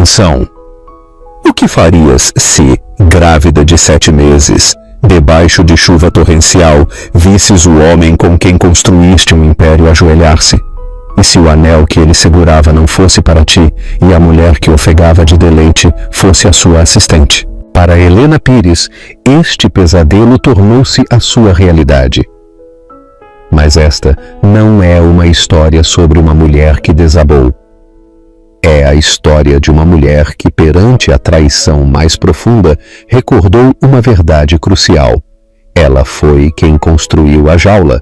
Atenção! O que farias se, grávida de 7 meses, debaixo de chuva torrencial, visses o homem com quem construíste um império ajoelhar-se? E se o anel que ele segurava não fosse para ti, e a mulher que ofegava de deleite fosse a sua assistente? Para Helena Pires, este pesadelo tornou-se a sua realidade. Mas esta não é uma história sobre uma mulher que desabou. É a história de uma mulher que, perante a traição mais profunda, recordou uma verdade crucial. Ela foi quem construiu a jaula,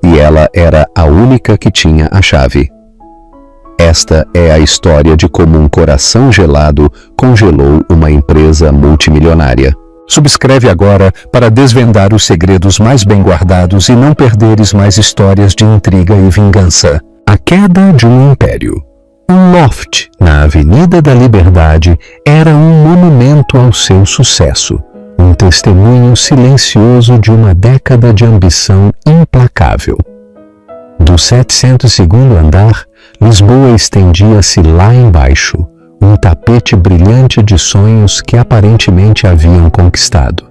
e ela era a única que tinha a chave. Esta é a história de como um coração gelado congelou uma empresa multimilionária. Subscreve agora para desvendar os segredos mais bem guardados e não perderes mais histórias de intriga e vingança. A queda de um império. Um loft na Avenida da Liberdade era um monumento ao seu sucesso, um testemunho silencioso de uma década de ambição implacável. Do 702º andar, Lisboa estendia-se lá embaixo, um tapete brilhante de sonhos que aparentemente haviam conquistado.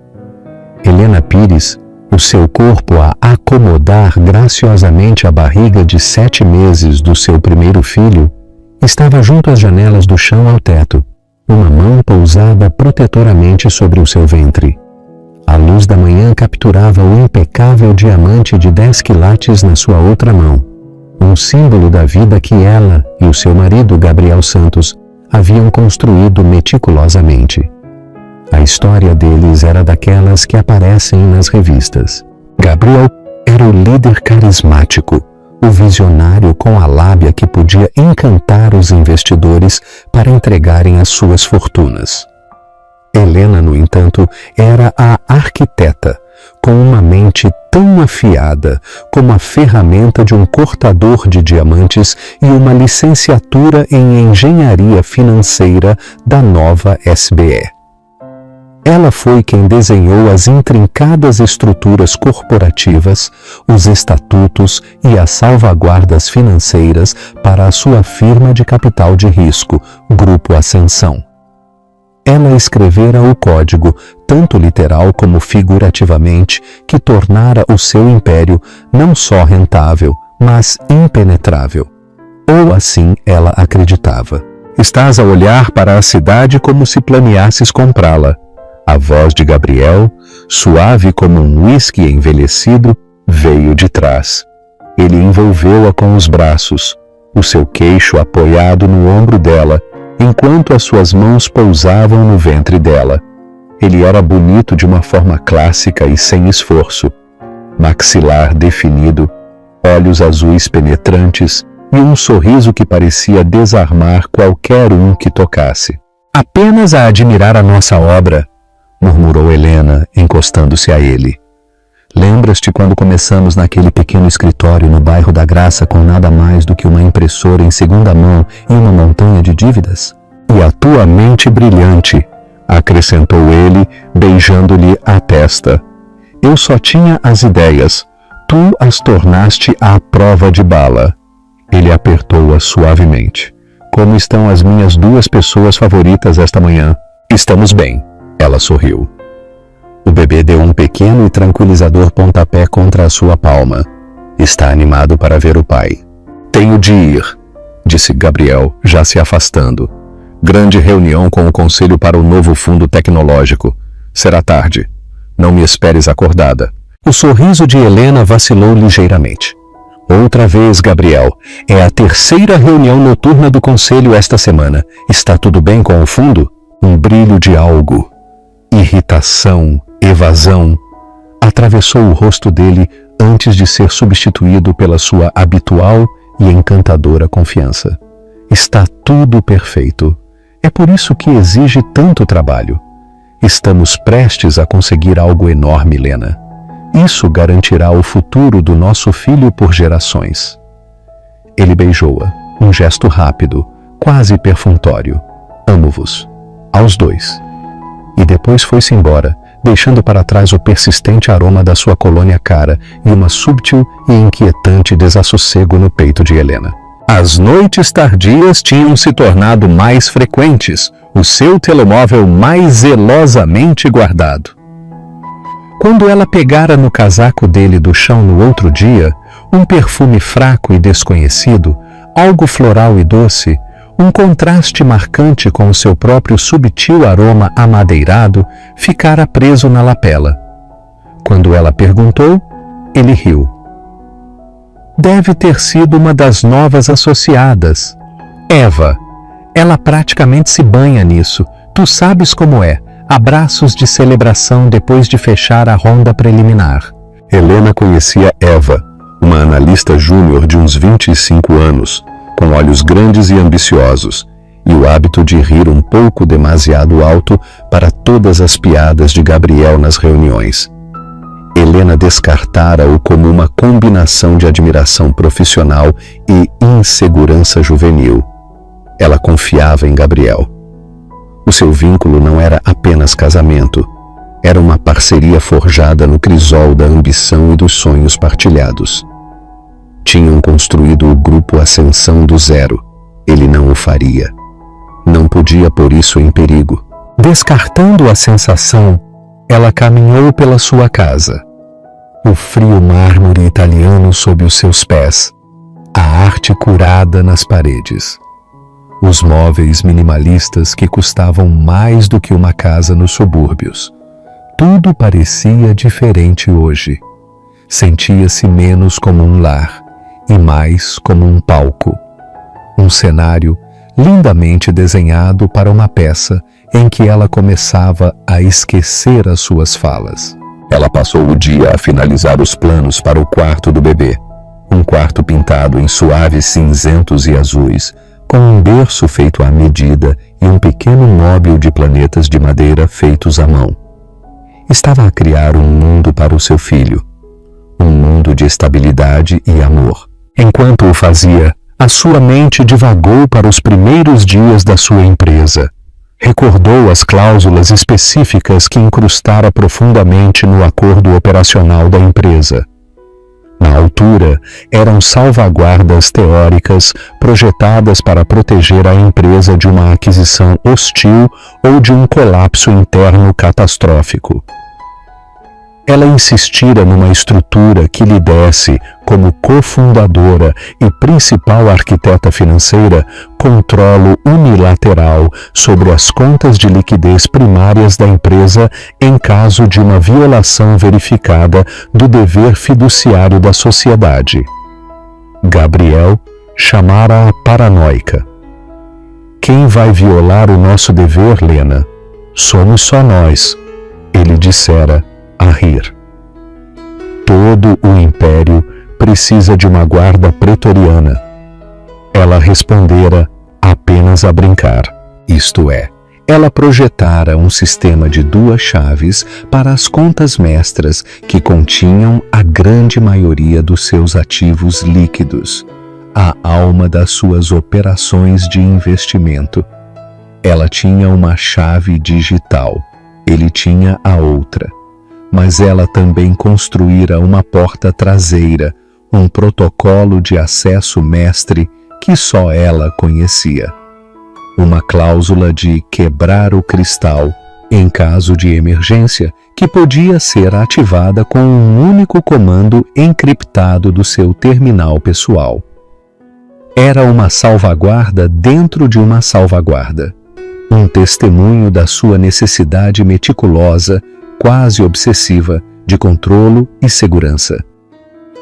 Helena Pires, o seu corpo a acomodar graciosamente a barriga de 7 meses do seu primeiro filho, estava junto às janelas do chão ao teto, uma mão pousada protetoramente sobre o seu ventre. A luz da manhã capturava o impecável diamante de 10 quilates na sua outra mão, um símbolo da vida que ela e o seu marido, Gabriel Santos, haviam construído meticulosamente. A história deles era daquelas que aparecem nas revistas. Gabriel era o líder carismático, o visionário com a lábia que podia encantar os investidores para entregarem as suas fortunas. Helena, no entanto, era a arquiteta, com uma mente tão afiada como a ferramenta de um cortador de diamantes e uma licenciatura em engenharia financeira da nova SBE. Ela foi quem desenhou as intrincadas estruturas corporativas, os estatutos e as salvaguardas financeiras para a sua firma de capital de risco, Grupo Ascensão. Ela escrevera o código, tanto literal como figurativamente, que tornara o seu império não só rentável, mas impenetrável. Ou assim ela acreditava. Estás a olhar para a cidade como se planeasses comprá-la. A voz de Gabriel, suave como um uísque envelhecido, veio de trás. Ele envolveu-a com os braços, o seu queixo apoiado no ombro dela, enquanto as suas mãos pousavam no ventre dela. Ele era bonito de uma forma clássica e sem esforço. Maxilar definido, olhos azuis penetrantes e um sorriso que parecia desarmar qualquer um que tocasse. Apenas a admirar a nossa obra, murmurou Helena, encostando-se a ele. Lembras-te quando começamos naquele pequeno escritório no bairro da Graça com nada mais do que uma impressora em segunda mão e uma montanha de dívidas? E a tua mente brilhante, acrescentou ele, beijando-lhe a testa. Eu só tinha as ideias, tu as tornaste à prova de bala. Ele apertou-a suavemente. Como estão as minhas 2 pessoas favoritas esta manhã? Estamos bem. Ela sorriu. O bebê deu um pequeno e tranquilizador pontapé contra a sua palma. Está animado para ver o pai. Tenho de ir, disse Gabriel, já se afastando. Grande reunião com o Conselho para o novo Fundo Tecnológico. Será tarde. Não me esperes acordada. O sorriso de Helena vacilou ligeiramente. Outra vez, Gabriel. É a 3ª reunião noturna do Conselho esta semana. Está tudo bem com o fundo? Um brilho de algo. Irritação, evasão, atravessou o rosto dele antes de ser substituído pela sua habitual e encantadora confiança. Está tudo perfeito. É por isso que exige tanto trabalho. Estamos prestes a conseguir algo enorme, Helena. Isso garantirá o futuro do nosso filho por gerações. Ele beijou-a, um gesto rápido, quase perfunctório. Amo-vos. Aos 2. E depois foi-se embora, deixando para trás o persistente aroma da sua colônia cara e uma súbtil e inquietante desassossego no peito de Helena. As noites tardias tinham se tornado mais frequentes, o seu telemóvel mais zelosamente guardado. Quando ela pegara no casaco dele do chão no outro dia, um perfume fraco e desconhecido, algo floral e doce, um contraste marcante com o seu próprio subtil aroma amadeirado, ficara preso na lapela. Quando ela perguntou, ele riu. Deve ter sido uma das novas associadas. Eva. Ela praticamente se banha nisso. Tu sabes como é. Abraços de celebração depois de fechar a ronda preliminar. Helena conhecia Eva, uma analista júnior de uns 25 anos, com olhos grandes e ambiciosos, e o hábito de rir um pouco demasiado alto para todas as piadas de Gabriel nas reuniões. Helena descartara-o como uma combinação de admiração profissional e insegurança juvenil. Ela confiava em Gabriel. O seu vínculo não era apenas casamento, era uma parceria forjada no crisol da ambição e dos sonhos partilhados. Tinham construído o grupo Ascensão do zero. Ele não o faria. Não podia pôr isso em perigo. Descartando a sensação, ela caminhou pela sua casa. O frio mármore italiano sob os seus pés, a arte curada nas paredes. Os móveis minimalistas que custavam mais do que uma casa nos subúrbios. Tudo parecia diferente hoje. Sentia-se menos como um lar e mais como um palco. Um cenário lindamente desenhado para uma peça em que ela começava a esquecer as suas falas. Ela passou o dia a finalizar os planos para o quarto do bebê. Um quarto pintado em suaves cinzentos e azuis, com um berço feito à medida e um pequeno móvel de planetas de madeira feitos à mão. Estava a criar um mundo para o seu filho. Um mundo de estabilidade e amor. Enquanto o fazia, a sua mente divagou para os primeiros dias da sua empresa. Recordou as cláusulas específicas que incrustara profundamente no acordo operacional da empresa. Na altura, eram salvaguardas teóricas projetadas para proteger a empresa de uma aquisição hostil ou de um colapso interno catastrófico. Ela insistira numa estrutura que lhe desse, como cofundadora e principal arquiteta financeira, controlo unilateral sobre as contas de liquidez primárias da empresa em caso de uma violação verificada do dever fiduciário da sociedade. Gabriel chamara-a paranoica. Quem vai violar o nosso dever, Lena? Somos só nós, ele dissera, a rir. Todo o império precisa de uma guarda pretoriana. Ela respondera apenas a brincar, isto é, ela projetara um sistema de 2 chaves para as contas mestras que continham a grande maioria dos seus ativos líquidos, a alma das suas operações de investimento. Ela tinha uma chave digital, ele tinha a outra. Mas ela também construíra uma porta traseira, um protocolo de acesso mestre que só ela conhecia. Uma cláusula de quebrar o cristal em caso de emergência que podia ser ativada com um único comando encriptado do seu terminal pessoal. Era uma salvaguarda dentro de uma salvaguarda. Um testemunho da sua necessidade meticulosa, quase obsessiva, de controlo e segurança.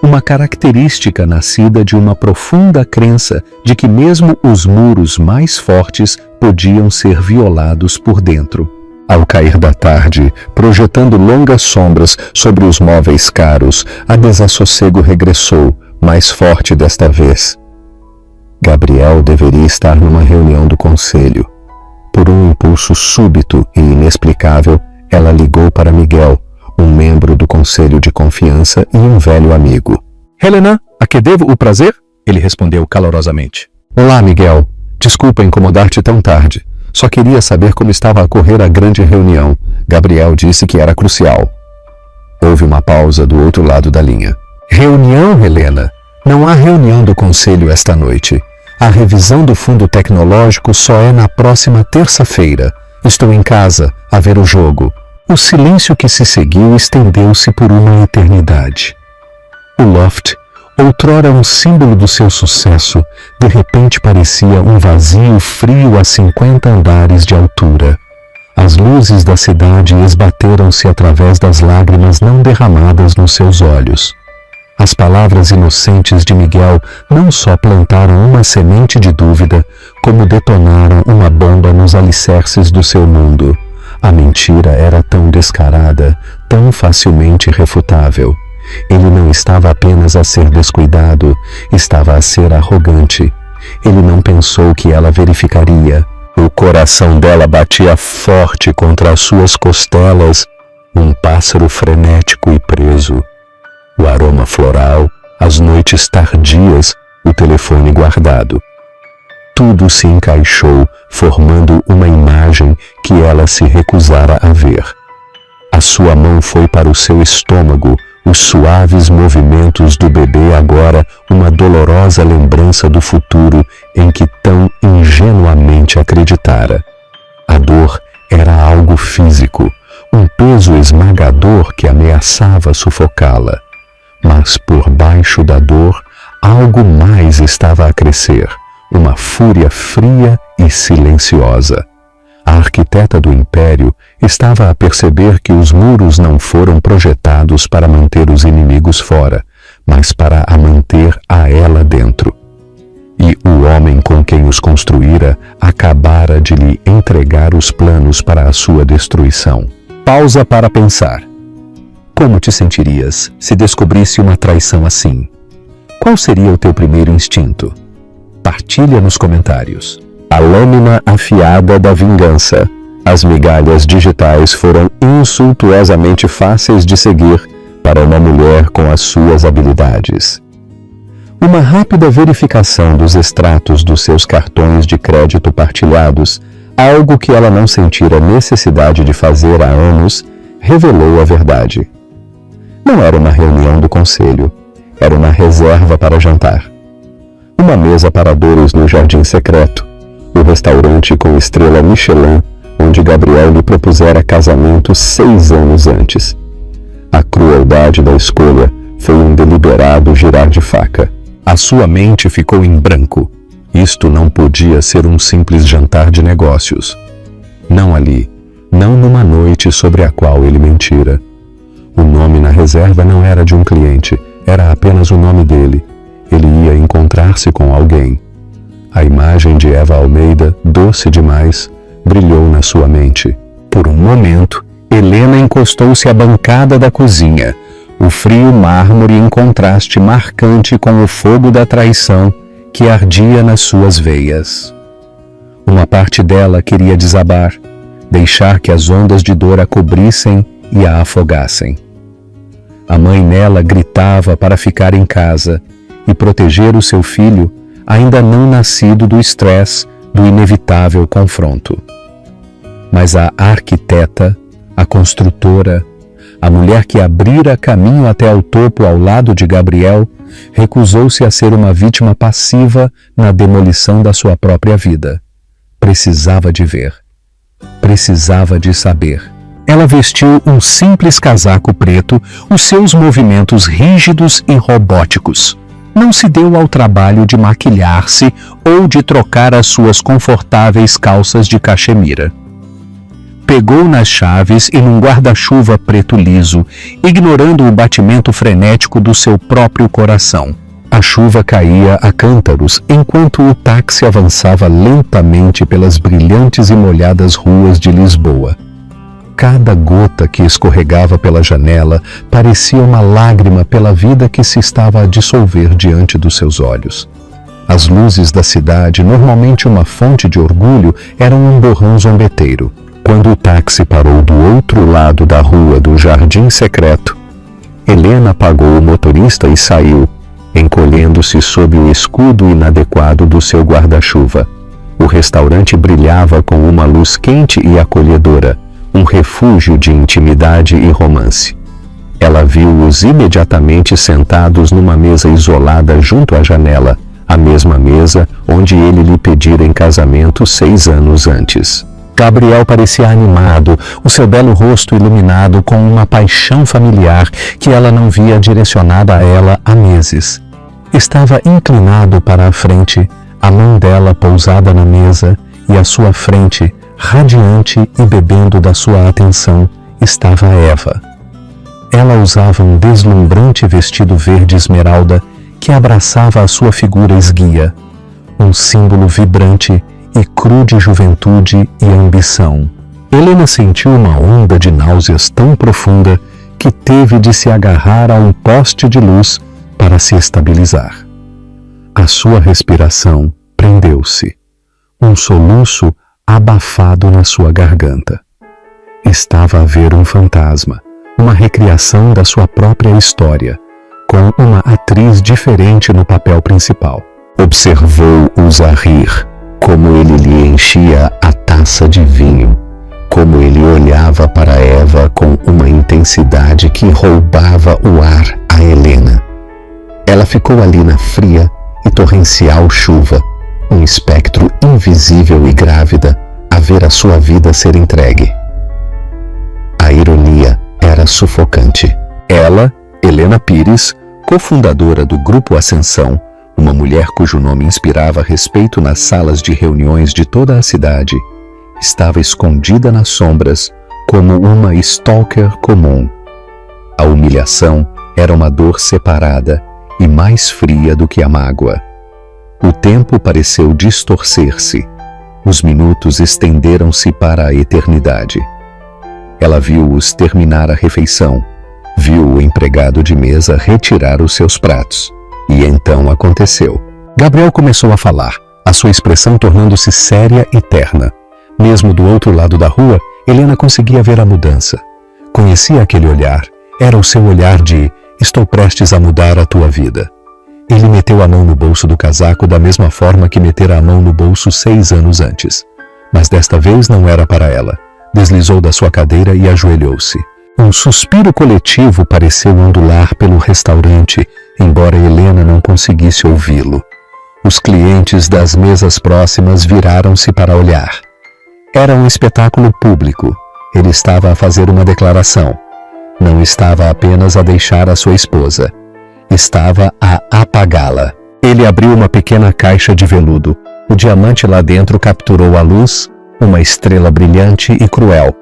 Uma característica nascida de uma profunda crença de que mesmo os muros mais fortes podiam ser violados por dentro. Ao cair da tarde, projetando longas sombras sobre os móveis caros, a desassossego regressou, mais forte desta vez. Gabriel deveria estar numa reunião do conselho. Por um impulso súbito e inexplicável, ela ligou para Miguel, um membro do conselho de confiança e um velho amigo. Helena, a que devo o prazer? Ele respondeu calorosamente. Olá, Miguel. Desculpa incomodar-te tão tarde. Só queria saber como estava a correr a grande reunião. Gabriel disse que era crucial. Houve uma pausa do outro lado da linha. Reunião, Helena? Não há reunião do conselho esta noite. A revisão do fundo tecnológico só é na próxima terça-feira. Estou em casa a ver o jogo. O silêncio que se seguiu estendeu-se por uma eternidade. O loft, outrora um símbolo do seu sucesso, de repente parecia um vazio frio a 50 andares de altura. As luzes da cidade esbateram-se através das lágrimas não derramadas nos seus olhos. As palavras inocentes de Miguel não só plantaram uma semente de dúvida, como detonaram uma bomba nos alicerces do seu mundo. A mentira era tão descarada, tão facilmente refutável. Ele não estava apenas a ser descuidado, estava a ser arrogante. Ele não pensou que ela verificaria. O coração dela batia forte contra as suas costelas, um pássaro frenético e preso. O aroma floral, as noites tardias, o telefone guardado. Tudo se encaixou, formando uma imagem que ela se recusara a ver. A sua mão foi para o seu estômago, os suaves movimentos do bebê agora uma dolorosa lembrança do futuro em que tão ingenuamente acreditara. A dor era algo físico, um peso esmagador que ameaçava sufocá-la. Mas por baixo da dor, algo mais estava a crescer, uma fúria fria e silenciosa. A arquiteta do império estava a perceber que os muros não foram projetados para manter os inimigos fora, mas para a manter a ela dentro. E o homem com quem os construíra acabara de lhe entregar os planos para a sua destruição. Pausa para pensar. Como te sentirias se descobrisse uma traição assim? Qual seria o teu primeiro instinto? Partilha nos comentários. A lâmina afiada da vingança. As migalhas digitais foram insultuosamente fáceis de seguir para uma mulher com as suas habilidades. Uma rápida verificação dos extratos dos seus cartões de crédito partilhados, algo que ela não sentira necessidade de fazer há anos, revelou a verdade. Não era uma reunião do conselho, era uma reserva para jantar. Uma mesa para dois no jardim secreto, o restaurante com estrela Michelin, onde Gabriel lhe propusera casamento 6 anos antes. A crueldade da escolha foi um deliberado girar de faca. A sua mente ficou em branco. Isto não podia ser um simples jantar de negócios. Não ali, não numa noite sobre a qual ele mentira. O nome na reserva não era de um cliente, era apenas o nome dele. Ele ia encontrar-se com alguém. A imagem de Eva Almeida, doce demais, brilhou na sua mente. Por um momento, Helena encostou-se à bancada da cozinha, o frio mármore em contraste marcante com o fogo da traição que ardia nas suas veias. Uma parte dela queria desabar, deixar que as ondas de dor a cobrissem e a afogassem. A mãe nela gritava para ficar em casa e proteger o seu filho, ainda não nascido do estresse do inevitável confronto. Mas a arquiteta, a construtora, a mulher que abrira caminho até ao topo ao lado de Gabriel, recusou-se a ser uma vítima passiva na demolição da sua própria vida. Precisava de ver. Precisava de saber. Ela vestiu um simples casaco preto, os seus movimentos rígidos e robóticos. Não se deu ao trabalho de maquilhar-se ou de trocar as suas confortáveis calças de cachemira. Pegou nas chaves e num guarda-chuva preto liso, ignorando o batimento frenético do seu próprio coração. A chuva caía a cântaros enquanto o táxi avançava lentamente pelas brilhantes e molhadas ruas de Lisboa. Cada gota que escorregava pela janela parecia uma lágrima pela vida que se estava a dissolver diante dos seus olhos. As luzes da cidade, normalmente uma fonte de orgulho, eram um borrão zombeteiro. Quando o táxi parou do outro lado da rua do jardim secreto, Helena apagou o motorista e saiu, encolhendo-se sob o escudo inadequado do seu guarda-chuva. O restaurante brilhava com uma luz quente e acolhedora, um refúgio de intimidade e romance. Ela viu-os imediatamente sentados numa mesa isolada junto à janela, a mesma mesa onde ele lhe pedira em casamento 6 anos antes. Gabriel parecia animado, o seu belo rosto iluminado com uma paixão familiar que ela não via direcionada a ela há meses. Estava inclinado para a frente, a mão dela pousada na mesa, e à sua frente, radiante e bebendo da sua atenção, estava Eva. Ela usava um deslumbrante vestido verde esmeralda que abraçava a sua figura esguia, um símbolo vibrante e cru de juventude e ambição. Helena sentiu uma onda de náuseas tão profunda que teve de se agarrar a um poste de luz para se estabilizar. A sua respiração prendeu-se. Um soluço abafado na sua garganta. Estava a ver um fantasma, uma recriação da sua própria história, com uma atriz diferente no papel principal. Observou-os a rir, como ele lhe enchia a taça de vinho, como ele olhava para Eva com uma intensidade que roubava o ar a Helena. Ela ficou ali na fria e torrencial chuva, um espectro invisível e grávida, a ver a sua vida ser entregue. A ironia era sufocante. Ela, Helena Pires, cofundadora do Grupo Ascensão, uma mulher cujo nome inspirava respeito nas salas de reuniões de toda a cidade, estava escondida nas sombras como uma stalker comum. A humilhação era uma dor separada e mais fria do que a mágoa. O tempo pareceu distorcer-se. Os minutos estenderam-se para a eternidade. Ela viu-os terminar a refeição, viu o empregado de mesa retirar os seus pratos. E então aconteceu. Gabriel começou a falar, a sua expressão tornando-se séria e terna. Mesmo do outro lado da rua, Helena conseguia ver a mudança. Conhecia aquele olhar. Era o seu olhar de "estou prestes a mudar a tua vida". Ele meteu a mão no bolso do casaco da mesma forma que metera a mão no bolso 6 anos antes. Mas desta vez não era para ela. Deslizou da sua cadeira e ajoelhou-se. Um suspiro coletivo pareceu ondular pelo restaurante, embora Helena não conseguisse ouvi-lo. Os clientes das mesas próximas viraram-se para olhar. Era um espetáculo público. Ele estava a fazer uma declaração. Não estava apenas a deixar a sua esposa. Estava a apagá-la. Ele abriu uma pequena caixa de veludo. O diamante lá dentro capturou a luz, uma estrela brilhante e cruel.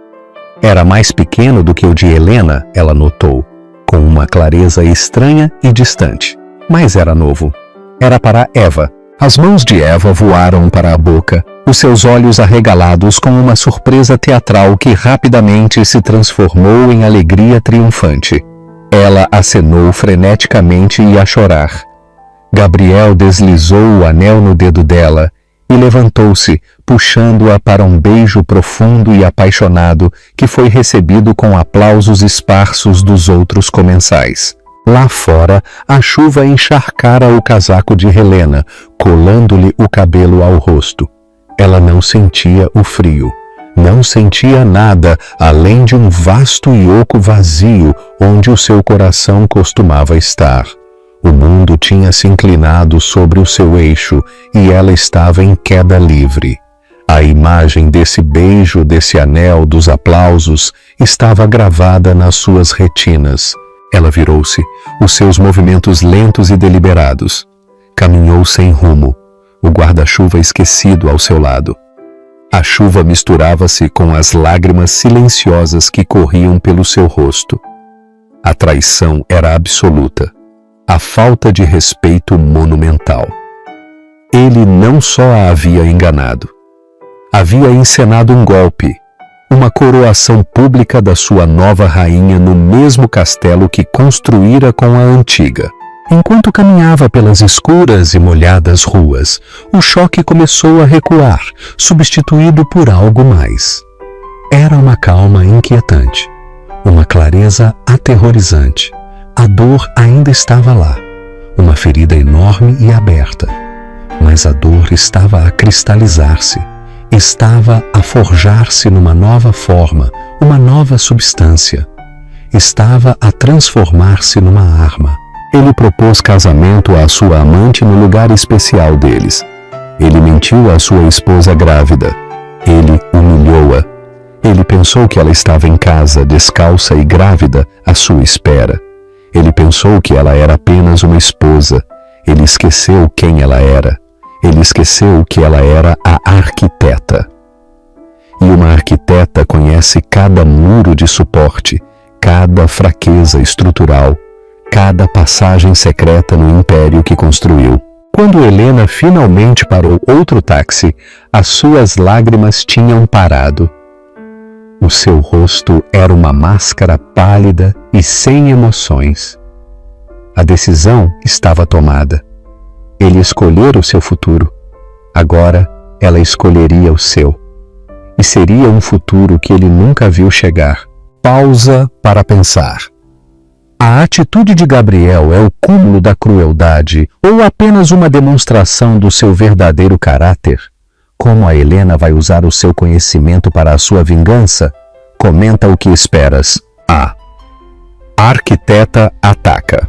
Era mais pequeno do que o de Helena, ela notou, com uma clareza estranha e distante. Mas era novo. Era para Eva. As mãos de Eva voaram para a boca, os seus olhos arregalados com uma surpresa teatral que rapidamente se transformou em alegria triunfante. Ela acenou freneticamente e a chorar. Gabriel deslizou o anel no dedo dela e levantou-se, puxando-a para um beijo profundo e apaixonado que foi recebido com aplausos esparsos dos outros comensais. Lá fora, a chuva encharcara o casaco de Helena, colando-lhe o cabelo ao rosto. Ela não sentia o frio. Não sentia nada além de um vasto e oco vazio onde o seu coração costumava estar. O mundo tinha se inclinado sobre o seu eixo e ela estava em queda livre. A imagem desse beijo, desse anel, dos aplausos, estava gravada nas suas retinas. Ela virou-se, os seus movimentos lentos e deliberados. Caminhou sem rumo, o guarda-chuva esquecido ao seu lado. A chuva misturava-se com as lágrimas silenciosas que corriam pelo seu rosto. A traição era absoluta. A falta de respeito monumental. Ele não só a havia enganado. Havia encenado um golpe, uma coroação pública da sua nova rainha no mesmo castelo que construíra com a antiga. Enquanto caminhava pelas escuras e molhadas ruas, o choque começou a recuar, substituído por algo mais. Era uma calma inquietante, uma clareza aterrorizante. A dor ainda estava lá, uma ferida enorme e aberta, mas a dor estava a cristalizar-se, estava a forjar-se numa nova forma, uma nova substância. Estava a transformar-se numa arma, Ele propôs casamento à sua amante no lugar especial deles. Ele mentiu à sua esposa grávida. Ele humilhou-a. Ele pensou que ela estava em casa, descalça e grávida, à sua espera. Ele pensou que ela era apenas uma esposa. Ele esqueceu quem ela era. Ele esqueceu que ela era a arquiteta. E uma arquiteta conhece cada muro de suporte, cada fraqueza estrutural, cada passagem secreta no império que construiu. Quando Helena finalmente parou outro táxi, as suas lágrimas tinham parado. O seu rosto era uma máscara pálida e sem emoções. A decisão estava tomada. Ele escolhera o seu futuro. Agora ela escolheria o seu. E seria um futuro que ele nunca viu chegar. Pausa para pensar. A atitude de Gabriel é o cúmulo da crueldade ou apenas uma demonstração do seu verdadeiro caráter? Como a Helena vai usar o seu conhecimento para a sua vingança? Comenta o que esperas. A arquiteta ataca.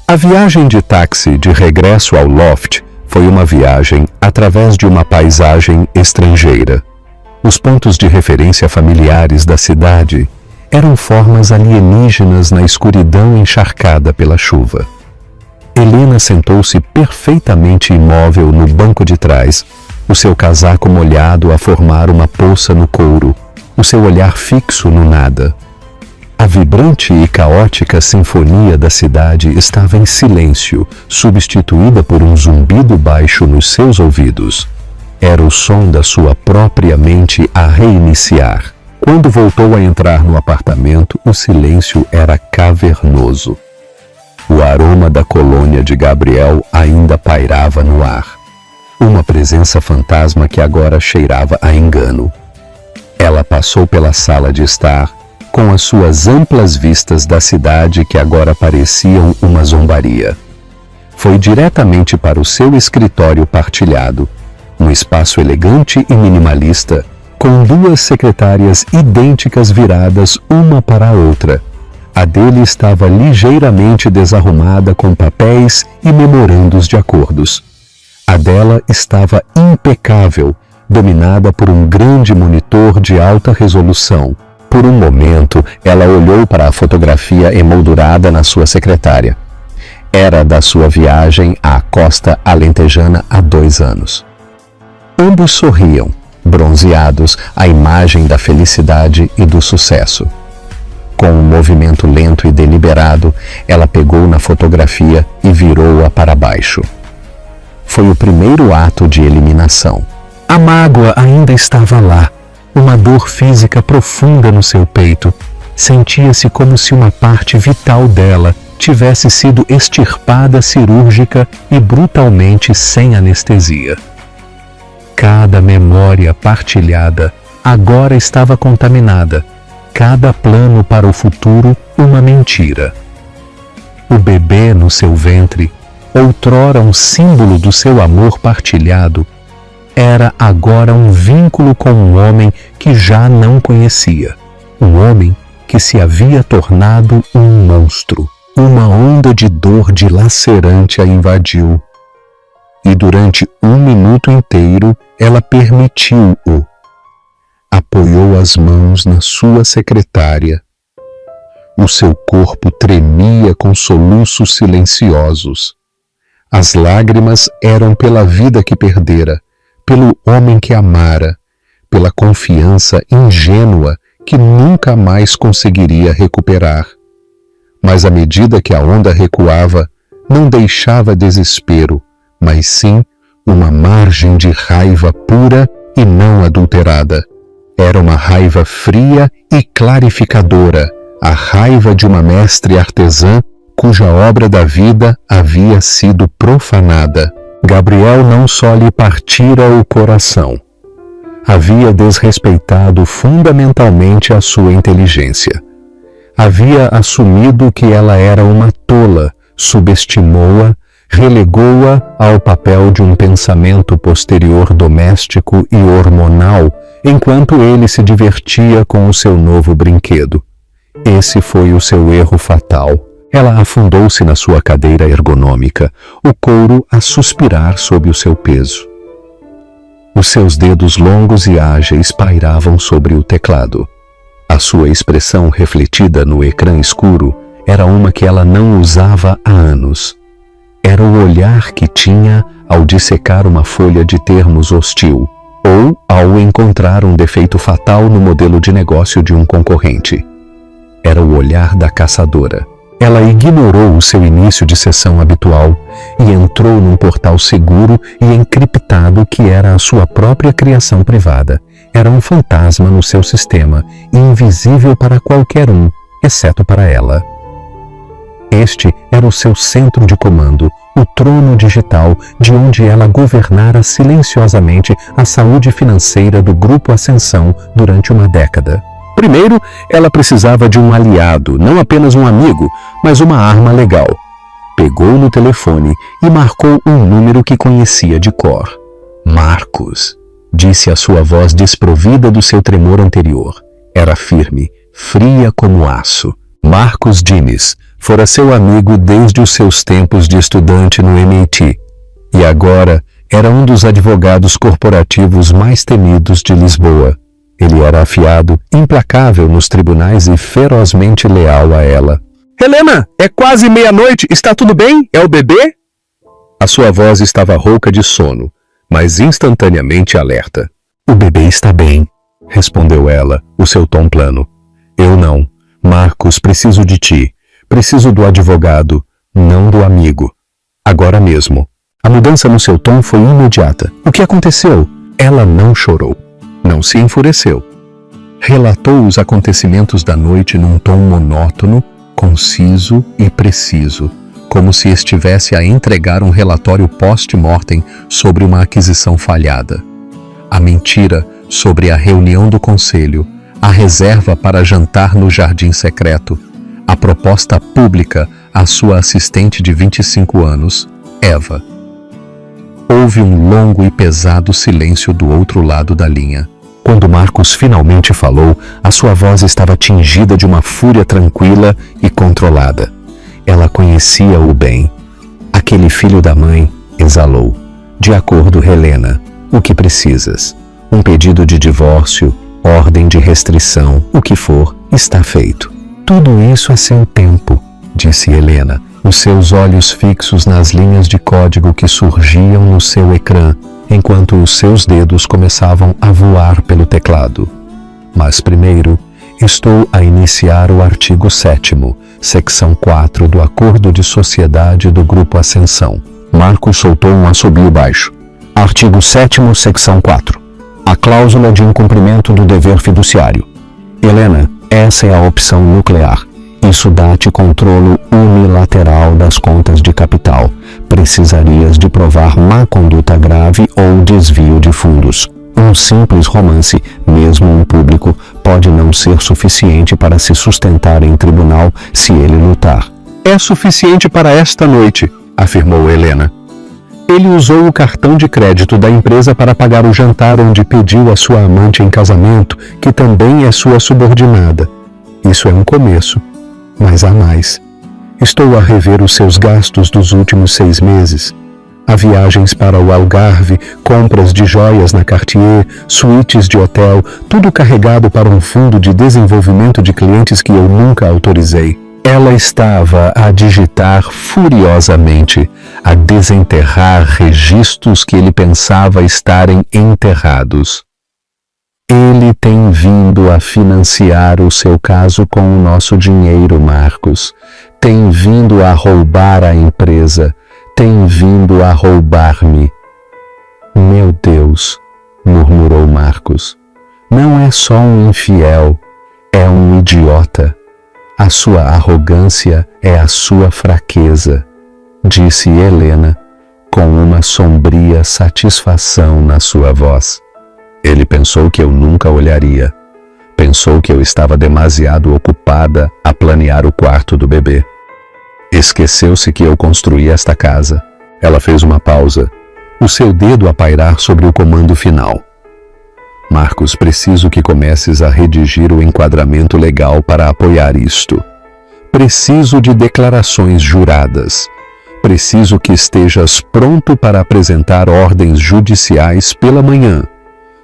A viagem de táxi de regresso ao loft foi uma viagem através de uma paisagem estrangeira. Os pontos de referência familiares da cidade eram formas alienígenas na escuridão encharcada pela chuva. Helena sentou-se perfeitamente imóvel no banco de trás, o seu casaco molhado a formar uma poça no couro, o seu olhar fixo no nada. A vibrante e caótica sinfonia da cidade estava em silêncio, substituída por um zumbido baixo nos seus ouvidos. Era o som da sua própria mente a reiniciar. Quando voltou a entrar no apartamento, o silêncio era cavernoso. O aroma da colônia de Gabriel ainda pairava no ar. Uma presença fantasma que agora cheirava a engano. Ela passou pela sala de estar, com as suas amplas vistas da cidade que agora pareciam uma zombaria. Foi diretamente para o seu escritório partilhado, um espaço elegante e minimalista, com duas secretárias idênticas viradas uma para a outra. A dele estava ligeiramente desarrumada com papéis e memorandos de acordos. A dela estava impecável, dominada por um grande monitor de alta resolução. Por um momento, ela olhou para a fotografia emoldurada na sua secretária. Era da sua viagem à costa alentejana há 2 anos. Ambos sorriam, bronzeados à imagem da felicidade e do sucesso. Com um movimento lento e deliberado, ela pegou na fotografia e virou-a para baixo. Foi o primeiro ato de eliminação. A mágoa ainda estava lá, uma dor física profunda no seu peito. Sentia-se como se uma parte vital dela tivesse sido extirpada cirúrgica e brutalmente sem anestesia. Cada memória partilhada agora estava contaminada, cada plano para o futuro uma mentira. O bebê no seu ventre, outrora um símbolo do seu amor partilhado, era agora um vínculo com um homem que já não conhecia, um homem que se havia tornado um monstro. Uma onda de dor dilacerante a invadiu. E durante 1 minuto inteiro ela permitiu-o. Apoiou as mãos na sua secretária. O seu corpo tremia com soluços silenciosos. As lágrimas eram pela vida que perdera, pelo homem que amara, pela confiança ingênua que nunca mais conseguiria recuperar. Mas à medida que a onda recuava, não deixava desespero, mas sim uma margem de raiva pura e não adulterada. Era uma raiva fria e clarificadora, a raiva de uma mestre artesã cuja obra da vida havia sido profanada. Gabriel não só lhe partira o coração, havia desrespeitado fundamentalmente a sua inteligência. Havia assumido que ela era uma tola, subestimou-a, relegou-a ao papel de um pensamento posterior doméstico e hormonal, enquanto ele se divertia com o seu novo brinquedo. Esse foi o seu erro fatal. Ela afundou-se na sua cadeira ergonômica, o couro a suspirar sob o seu peso. Os seus dedos longos e ágeis pairavam sobre o teclado. A sua expressão refletida no ecrã escuro era uma que ela não usava há anos. Era o olhar que tinha ao dissecar uma folha de termos hostil, ou ao encontrar um defeito fatal no modelo de negócio de um concorrente. Era o olhar da caçadora. Ela ignorou o seu início de sessão habitual e entrou num portal seguro e encriptado que era a sua própria criação privada. Era um fantasma no seu sistema, invisível para qualquer um, exceto para ela. Este era o seu centro de comando, o trono digital de onde ela governara silenciosamente a saúde financeira do Grupo Ascensão durante uma década. Primeiro, ela precisava de um aliado, não apenas um amigo, mas uma arma legal. Pegou no telefone e marcou um número que conhecia de cor. Marcos, disse a sua voz desprovida do seu tremor anterior. Era firme, fria como aço. Marcos Diniz fora seu amigo desde os seus tempos de estudante no MIT e agora era um dos advogados corporativos mais temidos de Lisboa. Ele era afiado, implacável nos tribunais e ferozmente leal a ela. Helena, é quase meia-noite, está tudo bem? É o bebê? A sua voz estava rouca de sono, mas instantaneamente alerta. O bebê está bem, respondeu ela, o seu tom plano. Eu não. Marcos, preciso de ti. Preciso do advogado, não do amigo. Agora mesmo. A mudança no seu tom foi imediata. O que aconteceu? Ela não chorou. Não se enfureceu. Relatou os acontecimentos da noite num tom monótono, conciso e preciso, como se estivesse a entregar um relatório post-mortem sobre uma aquisição falhada. A mentira sobre a reunião do conselho, a reserva para jantar no jardim secreto, a proposta pública à sua assistente de 25 anos, Eva. Houve um longo e pesado silêncio do outro lado da linha. Quando Marcos finalmente falou, a sua voz estava tingida de uma fúria tranquila e controlada. Ela conhecia-o bem. Aquele filho da mãe, exalou. De acordo, Helena, o que precisas? Um pedido de divórcio, ordem de restrição, o que for, está feito. Tudo isso a seu tempo, disse Helena, os seus olhos fixos nas linhas de código que surgiam no seu ecrã, enquanto os seus dedos começavam a voar pelo teclado. Mas primeiro, estou a iniciar o artigo 7º, secção 4 do Acordo de Sociedade do Grupo Ascensão. Marcos soltou um assobio baixo. Artigo 7º, secção 4. A cláusula de incumprimento do dever fiduciário. Helena, essa é a opção nuclear. Isso dá-te controle unilateral das contas de capital. Precisarias de provar má conduta grave ou desvio de fundos. Um simples romance, mesmo em público, pode não ser suficiente para se sustentar em tribunal se ele lutar. É suficiente para esta noite, afirmou Helena. Ele usou o cartão de crédito da empresa para pagar o jantar onde pediu a sua amante em casamento, que também é sua subordinada. Isso é um começo. Mas há mais. Estou a rever os seus gastos dos últimos 6 meses. Há viagens para o Algarve, compras de joias na Cartier, suítes de hotel, tudo carregado para um fundo de desenvolvimento de clientes que eu nunca autorizei. Ela estava a digitar furiosamente, a desenterrar registros que ele pensava estarem enterrados. Ele tem vindo a financiar o seu caso com o nosso dinheiro, Marcos. Tem vindo a roubar a empresa. Tem vindo a roubar-me. Meu Deus, murmurou Marcos. Não é só um infiel, é um idiota. A sua arrogância é a sua fraqueza, disse Helena, com uma sombria satisfação na sua voz. Ele pensou que eu nunca olharia. Pensou que eu estava demasiado ocupada a planear o quarto do bebê. Esqueceu-se que eu construí esta casa. Ela fez uma pausa, o seu dedo a pairar sobre o comando final. Marcos, preciso que comeces a redigir o enquadramento legal para apoiar isto. Preciso de declarações juradas. Preciso que estejas pronto para apresentar ordens judiciais pela manhã.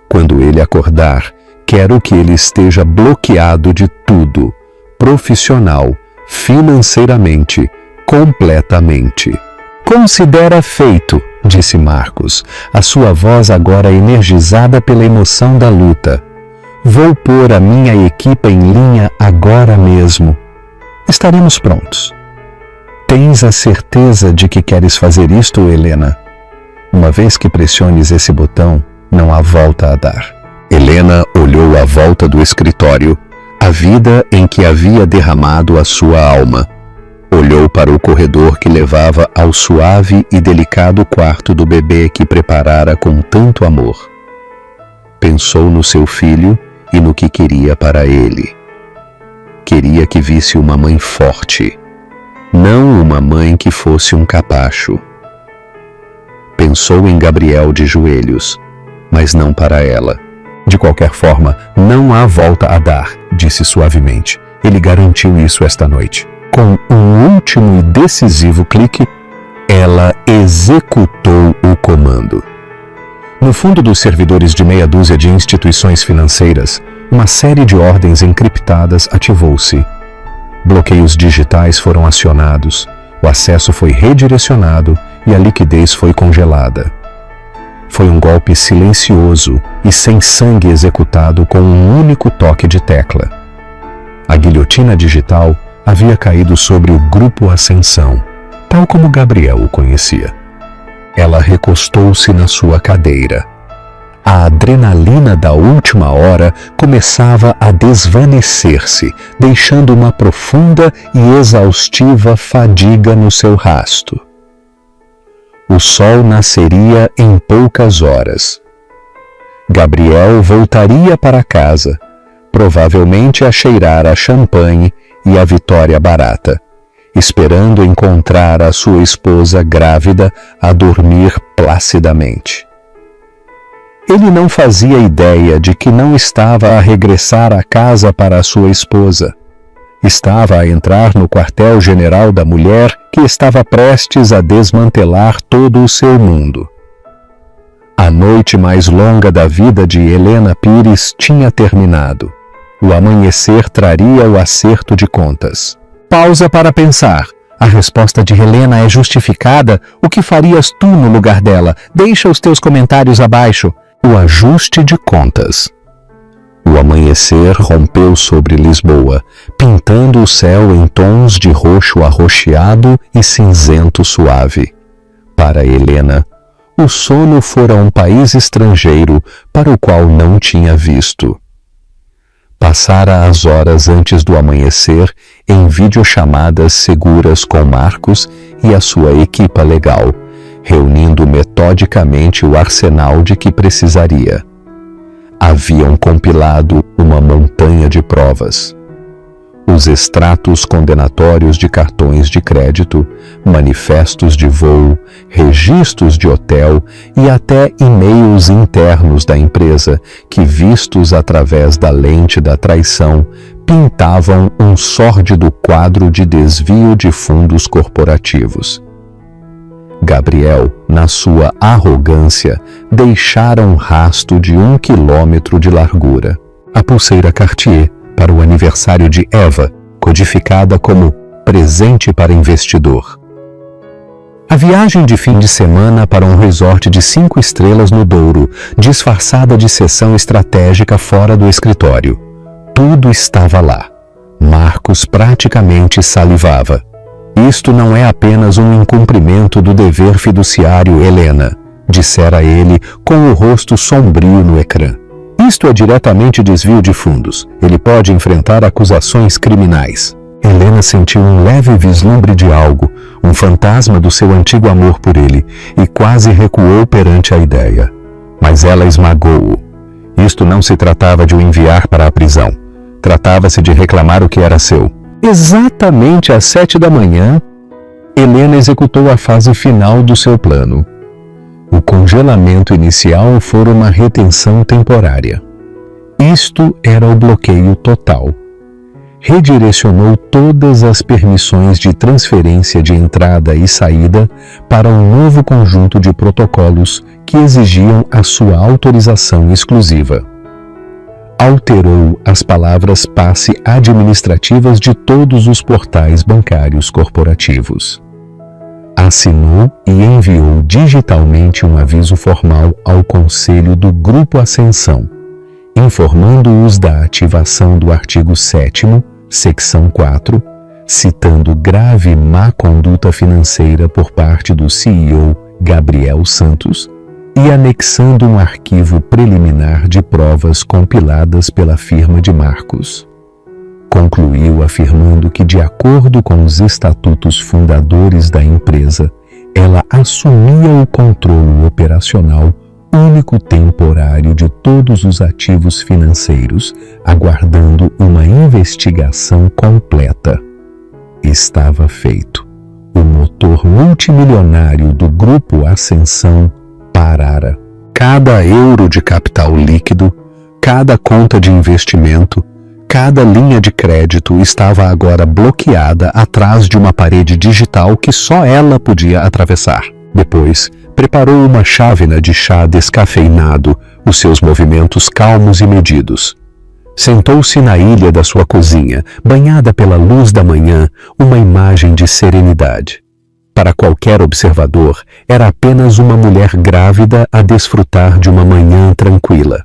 Quando ele acordar, quero que ele esteja bloqueado de tudo, profissional, financeiramente, completamente. Considera feito, disse Marcos, a sua voz agora energizada pela emoção da luta. Vou pôr a minha equipe em linha agora mesmo. Estaremos prontos. Tens a certeza de que queres fazer isto, Helena? Uma vez que pressiones esse botão, não há volta a dar. Helena olhou à volta do escritório, a vida em que havia derramado a sua alma. Olhou para o corredor que levava ao suave e delicado quarto do bebê que preparara com tanto amor. Pensou no seu filho e no que queria para ele. Queria que visse uma mãe forte, não uma mãe que fosse um capacho. Pensou em Gabriel de joelhos, mas não para ela. De qualquer forma, não há volta a dar, disse suavemente. Ele garantiu isso esta noite. Com um último e decisivo clique, ela executou o comando. No fundo dos servidores de meia dúzia de instituições financeiras, uma série de ordens encriptadas ativou-se. Bloqueios digitais foram acionados, o acesso foi redirecionado e a liquidez foi congelada. Foi um golpe silencioso e sem sangue executado com um único toque de tecla. A guilhotina digital havia caído sobre o Grupo Ascensão, tal como Gabriel o conhecia. Ela recostou-se na sua cadeira. A adrenalina da última hora começava a desvanecer-se, deixando uma profunda e exaustiva fadiga no seu rasto. O sol nasceria em poucas horas. Gabriel voltaria para casa, provavelmente a cheirar a champanhe e a vitória barata, esperando encontrar a sua esposa grávida a dormir placidamente. Ele não fazia ideia de que não estava a regressar à casa para a sua esposa. Estava a entrar no quartel-general da mulher que estava prestes a desmantelar todo o seu mundo. A noite mais longa da vida de Helena Pires tinha terminado. O amanhecer traria o acerto de contas. Pausa para pensar. A resposta de Helena é justificada? O que farias tu no lugar dela? Deixa os teus comentários abaixo. O ajuste de contas. O amanhecer rompeu sobre Lisboa, pintando o céu em tons de roxo arroxeado e cinzento suave. Para Helena, o sono fora um país estrangeiro para o qual não tinha visto. Passara as horas antes do amanhecer em videochamadas seguras com Marcos e a sua equipa legal, reunindo metodicamente o arsenal de que precisaria. Haviam compilado uma montanha de provas. Os extratos condenatórios de cartões de crédito, manifestos de voo, registros de hotel e até e-mails internos da empresa que, vistos através da lente da traição, pintavam um sórdido quadro de desvio de fundos corporativos. Gabriel, na sua arrogância, deixara um rasto de 1 quilômetro de largura. A pulseira Cartier para o aniversário de Eva, codificada como presente para investidor. A viagem de fim de semana para um resort de 5 estrelas no Douro, disfarçada de sessão estratégica fora do escritório. Tudo estava lá. Marcos praticamente salivava. Isto não é apenas um incumprimento do dever fiduciário, Helena, dissera ele com o rosto sombrio no ecrã. Isto é diretamente desvio de fundos. Ele pode enfrentar acusações criminais. Helena sentiu um leve vislumbre de algo, um fantasma do seu antigo amor por ele, e quase recuou perante a ideia. Mas ela esmagou-o. Isto não se tratava de o enviar para a prisão. Tratava-se de reclamar o que era seu. Exatamente às 7 da manhã, Helena executou a fase final do seu plano. O congelamento inicial fora uma retenção temporária. Isto era o bloqueio total. redirecionou todas as permissões de transferência de entrada e saída para um novo conjunto de protocolos que exigiam a sua autorização exclusiva. Alterou as palavras-passe administrativas de todos os portais bancários corporativos. Assinou e enviou digitalmente um aviso formal ao Conselho do Grupo Ascensão, informando-os da ativação do artigo 7º, secção 4, citando grave má conduta financeira por parte do CEO Gabriel Santos e anexando um arquivo preliminar de provas compiladas pela firma de Marcos. Concluiu afirmando que, de acordo com os estatutos fundadores da empresa, ela assumia o controle operacional único temporário de todos os ativos financeiros, aguardando uma investigação completa. Estava feito. O motor multimilionário do Grupo Ascensão parara. Cada euro de capital líquido, cada conta de investimento, cada linha de crédito estava agora bloqueada atrás de uma parede digital que só ela podia atravessar. Depois, preparou uma chávena de chá descafeinado, os seus movimentos calmos e medidos. Sentou-se na ilha da sua cozinha, banhada pela luz da manhã, uma imagem de serenidade. Para qualquer observador, era apenas uma mulher grávida a desfrutar de uma manhã tranquila.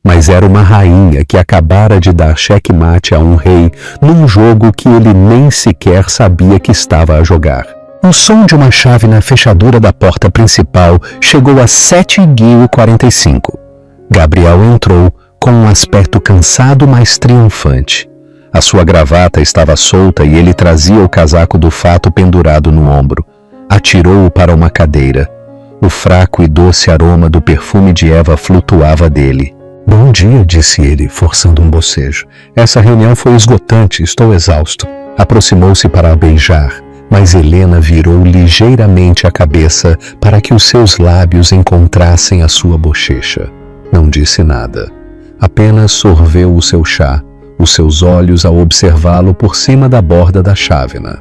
Mas era uma rainha que acabara de dar xeque-mate a um rei num jogo que ele nem sequer sabia que estava a jogar. O som de uma chave na fechadura da porta principal chegou a 7h45. Gabriel entrou com um aspecto cansado, mas triunfante. A sua gravata estava solta e ele trazia o casaco do fato pendurado no ombro. Atirou-o para uma cadeira. O fraco e doce aroma do perfume de Eva flutuava dele. "Bom dia", disse ele, forçando um bocejo. "Essa reunião foi esgotante, estou exausto." Aproximou-se para a beijar, mas Helena virou ligeiramente a cabeça para que os seus lábios encontrassem a sua bochecha. Não disse nada. Apenas sorveu o seu chá, os seus olhos ao observá-lo por cima da borda da chávena.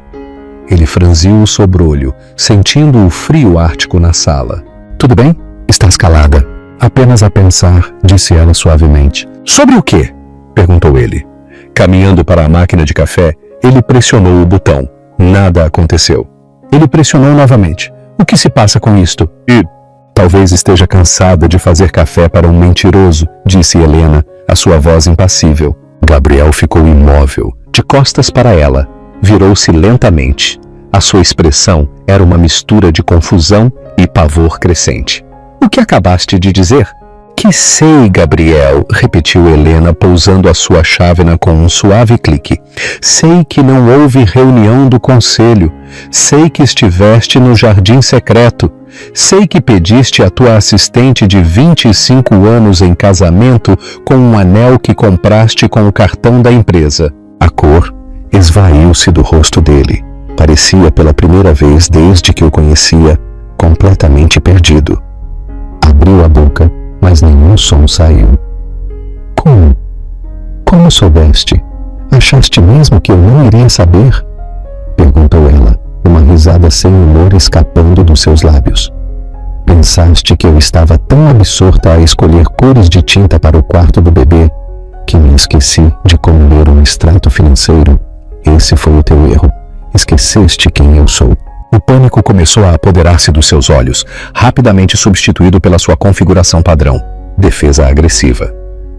Ele franziu o sobrolho, sentindo o frio ártico na sala. "Tudo bem? Estás calada." "Apenas a pensar", disse ela suavemente. "Sobre o quê?" perguntou ele. Caminhando para a máquina de café, ele pressionou o botão. Nada aconteceu. Ele pressionou novamente. "O que se passa com isto?" "Talvez esteja cansada de fazer café para um mentiroso", disse Helena, a sua voz impassível. Gabriel ficou imóvel, de costas para ela. Virou-se lentamente. A sua expressão era uma mistura de confusão e pavor crescente. "O que acabaste de dizer?" "Que sei, Gabriel", repetiu Helena, pousando a sua chávena com um suave clique. "Sei que não houve reunião do conselho. Sei que estiveste no jardim secreto. Sei que pediste a tua assistente de 25 anos em casamento com um anel que compraste com o cartão da empresa." A cor esvaiu-se do rosto dele. Parecia, pela primeira vez desde que o conhecia, completamente perdido. Abriu a boca, mas nenhum som saiu. "Como? Como soubeste? Achaste mesmo que eu não iria saber?" perguntou ela, uma risada sem humor escapando dos seus lábios. "Pensaste que eu estava tão absorta a escolher cores de tinta para o quarto do bebê que me esqueci de como ler um extrato financeiro? Esse foi o teu erro. Esqueceste quem eu sou." O pânico começou a apoderar-se dos seus olhos, rapidamente substituído pela sua configuração padrão. Defesa agressiva.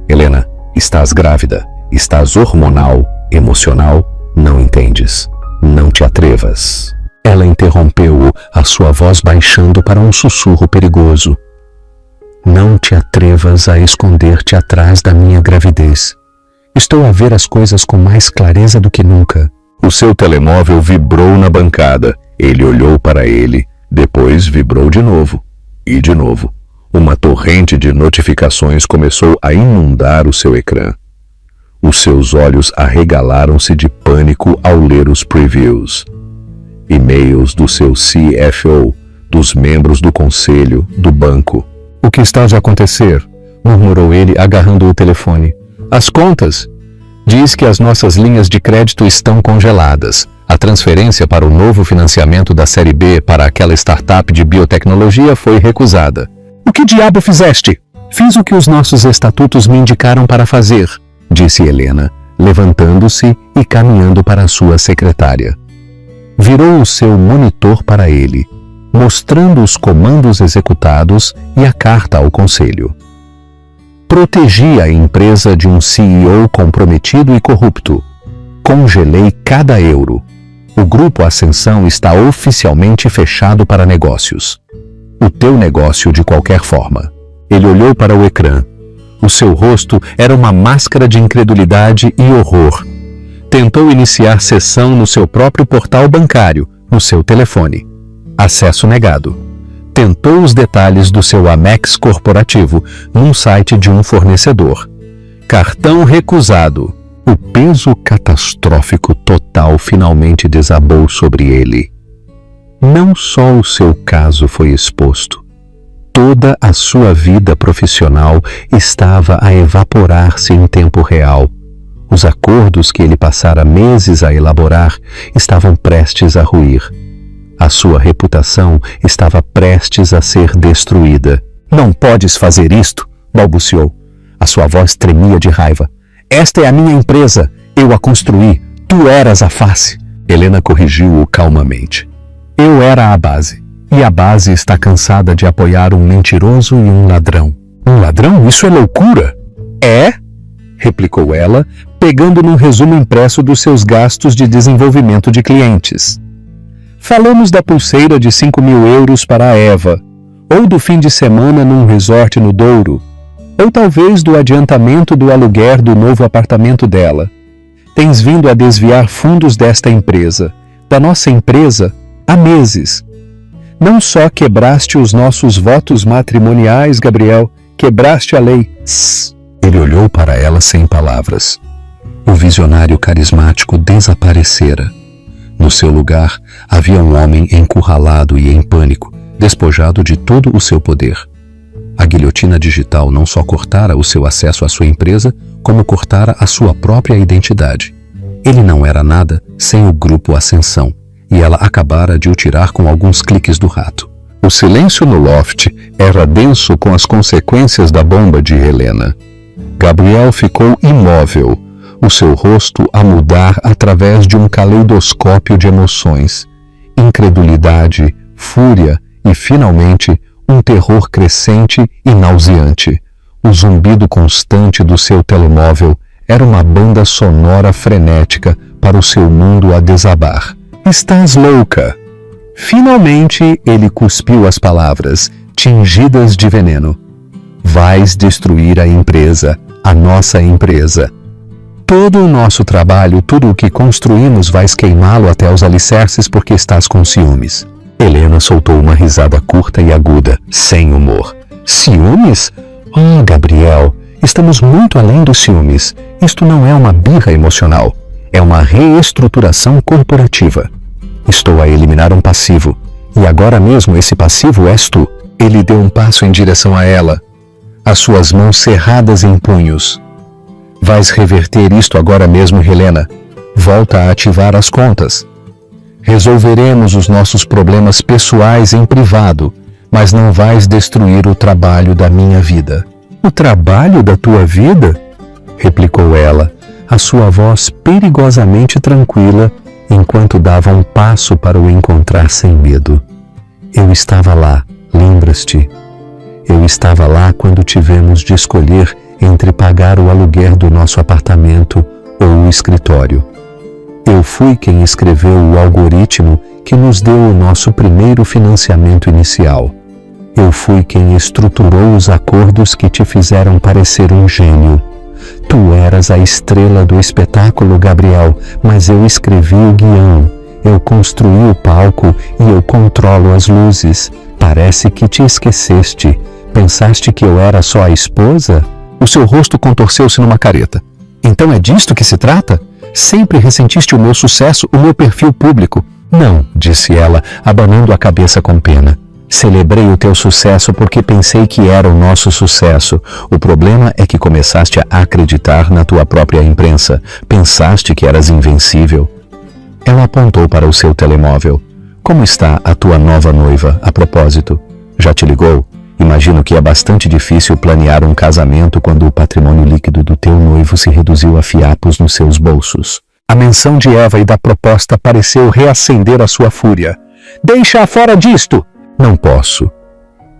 "Helena, estás grávida, estás hormonal, emocional, não entendes. Não te atrevas." Ela interrompeu-o, a sua voz baixando para um sussurro perigoso. "Não te atrevas a esconder-te atrás da minha gravidez. Estou a ver as coisas com mais clareza do que nunca." O seu telemóvel vibrou na bancada. Ele olhou para ele, depois vibrou de novo. E de novo. Uma torrente de notificações começou a inundar o seu ecrã. Os seus olhos arregalaram-se de pânico ao ler os previews. E-mails do seu CFO, dos membros do conselho, do banco. "O que está a acontecer?" murmurou ele, agarrando o telefone. "As contas! Diz que as nossas linhas de crédito estão congeladas. A transferência para o novo financiamento da Série B para aquela startup de biotecnologia foi recusada. O que diabo fizeste? Fiz o que os nossos estatutos me indicaram para fazer, disse Helena, levantando-se e caminhando para a sua secretária. Virou o seu monitor para ele, mostrando os comandos executados e a carta ao conselho. Protegi a empresa de um CEO comprometido e corrupto. Congelei cada euro. O Grupo Ascensão está oficialmente fechado para negócios. O teu negócio de qualquer forma. Ele olhou para o ecrã. O seu rosto era uma máscara de incredulidade e horror. Tentou iniciar sessão no seu próprio portal bancário, no seu telefone. Acesso negado. Tentou os detalhes do seu Amex corporativo num site de um fornecedor. Cartão recusado. O peso catastrófico total finalmente desabou sobre ele. Não só o seu caso foi exposto. Toda a sua vida profissional estava a evaporar-se em tempo real. Os acordos que ele passara meses a elaborar estavam prestes a ruir. A sua reputação estava prestes a ser destruída. Não podes fazer isto, balbuciou. A sua voz tremia de raiva. Esta é a minha empresa. Eu a construí. Tu eras a face. Helena corrigiu-o calmamente. Eu era a base. E a base está cansada de apoiar um mentiroso e um ladrão. Um ladrão? Isso é loucura. É? Replicou ela, pegando num resumo impresso dos seus gastos de desenvolvimento de clientes. Falamos da pulseira de 5.000 euros para a Eva, ou do fim de semana num resort no Douro, ou talvez do adiantamento do aluguer do novo apartamento dela. Tens vindo a desviar fundos desta empresa, da nossa empresa, há meses. Não só quebraste os nossos votos matrimoniais, Gabriel, quebraste a lei. Ele olhou para ela sem palavras. O visionário carismático desaparecera. No seu lugar, havia um homem encurralado e em pânico, despojado de todo o seu poder. A guilhotina digital não só cortara o seu acesso à sua empresa, como cortara a sua própria identidade. Ele não era nada sem o Grupo Ascensão, e ela acabara de o tirar com alguns cliques do rato. O silêncio no loft era denso com as consequências da bomba de Helena. Gabriel ficou imóvel, o seu rosto a mudar através de um caleidoscópio de emoções, incredulidade, fúria e, finalmente, um terror crescente e nauseante. O zumbido constante do seu telemóvel era uma banda sonora frenética para o seu mundo a desabar. Estás louca! Finalmente, ele cuspiu as palavras, tingidas de veneno. Vais destruir a empresa, a nossa empresa. Todo o nosso trabalho, tudo o que construímos, vais queimá-lo até os alicerces porque estás com ciúmes. Helena soltou uma risada curta e aguda, sem humor. Ciúmes? Oh, Gabriel, estamos muito além dos ciúmes. Isto não é uma birra emocional. É uma reestruturação corporativa. Estou a eliminar um passivo. E agora mesmo esse passivo és tu. Ele deu um passo em direção a ela, as suas mãos cerradas em punhos. Vais reverter isto agora mesmo, Helena. Volta a ativar as contas. Resolveremos os nossos problemas pessoais em privado, mas não vais destruir o trabalho da minha vida. O trabalho da tua vida? Replicou ela, a sua voz perigosamente tranquila, enquanto dava um passo para o encontrar sem medo. Eu estava lá, lembras-te? Eu estava lá quando tivemos de escolher entre pagar o aluguer do nosso apartamento ou o escritório. Eu fui quem escreveu o algoritmo que nos deu o nosso primeiro financiamento inicial. Eu fui quem estruturou os acordos que te fizeram parecer um gênio. Tu eras a estrela do espetáculo, Gabriel, mas eu escrevi o guião. Eu construí o palco e eu controlo as luzes. Parece que te esqueceste. Pensaste que eu era só a esposa? O seu rosto contorceu-se numa careta. Então é disto que se trata? Sempre ressentiste o meu sucesso, o meu perfil público. Não, disse ela, abanando a cabeça com pena. Celebrei o teu sucesso porque pensei que era o nosso sucesso. O problema é que começaste a acreditar na tua própria imprensa. Pensaste que eras invencível. Ela apontou para o seu telemóvel. Como está a tua nova noiva, a propósito? Já te ligou? Imagino que é bastante difícil planear um casamento quando o patrimônio líquido do teu noivo se reduziu a fiapos nos seus bolsos. A menção de Eva e da proposta pareceu reacender a sua fúria. Deixa-a fora disto! Não posso.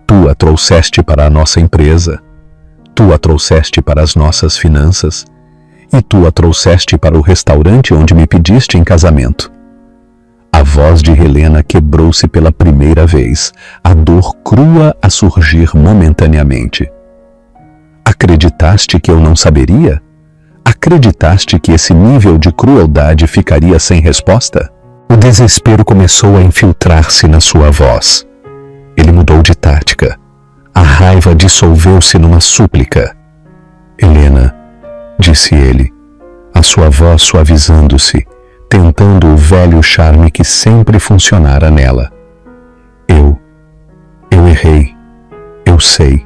Tu a trouxeste para a nossa empresa. Tu a trouxeste para as nossas finanças. E tu a trouxeste para o restaurante onde me pediste em casamento. A voz de Helena quebrou-se pela primeira vez, a dor crua a surgir momentaneamente. Acreditaste que eu não saberia? Acreditaste que esse nível de crueldade ficaria sem resposta? O desespero começou a infiltrar-se na sua voz. Ele mudou de tática. A raiva dissolveu-se numa súplica. Helena, disse ele, a sua voz suavizando-se, tentando o velho charme que sempre funcionara nela. Eu errei. Eu sei.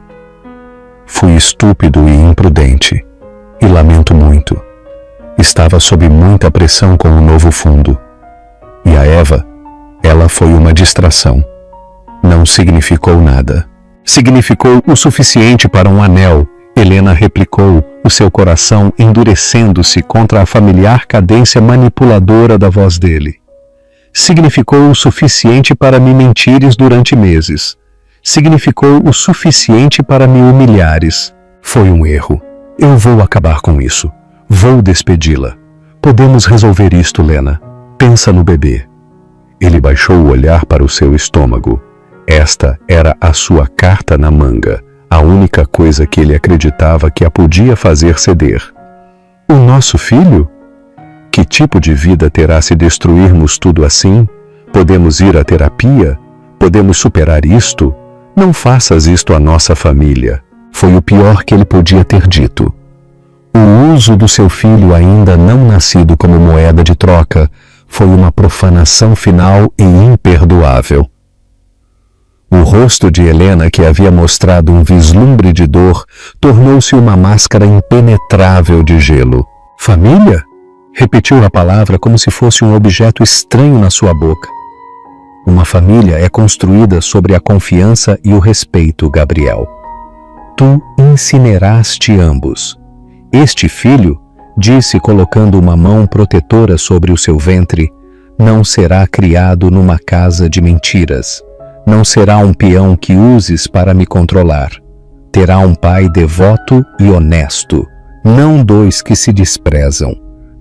Fui estúpido e imprudente. E lamento muito. Estava sob muita pressão com o novo fundo. E a Eva, ela foi uma distração. Não significou nada. Significou o suficiente para um anel, Helena replicou, o seu coração endurecendo-se contra a familiar cadência manipuladora da voz dele. Significou o suficiente para me mentires durante meses. Significou o suficiente para me humilhares. Foi um erro. Eu vou acabar com isso. Vou despedi-la. Podemos resolver isto, Lena. Pensa no bebê. Ele baixou o olhar para o seu estômago. Esta era a sua carta na manga, a única coisa que ele acreditava que a podia fazer ceder. O nosso filho? Que tipo de vida terá se destruirmos tudo assim? Podemos ir à terapia? Podemos superar isto? Não faças isto à nossa família. Foi o pior que ele podia ter dito. O uso do seu filho ainda não nascido como moeda de troca foi uma profanação final e imperdoável. O rosto de Helena, que havia mostrado um vislumbre de dor, tornou-se uma máscara impenetrável de gelo. Família? Repetiu a palavra como se fosse um objeto estranho na sua boca. Uma família é construída sobre a confiança e o respeito, Gabriel. Tu incineraste ambos. Este filho, disse colocando uma mão protetora sobre o seu ventre, não será criado numa casa de mentiras. Não será um peão que uses para me controlar. Terá um pai devoto e honesto, não dois que se desprezam.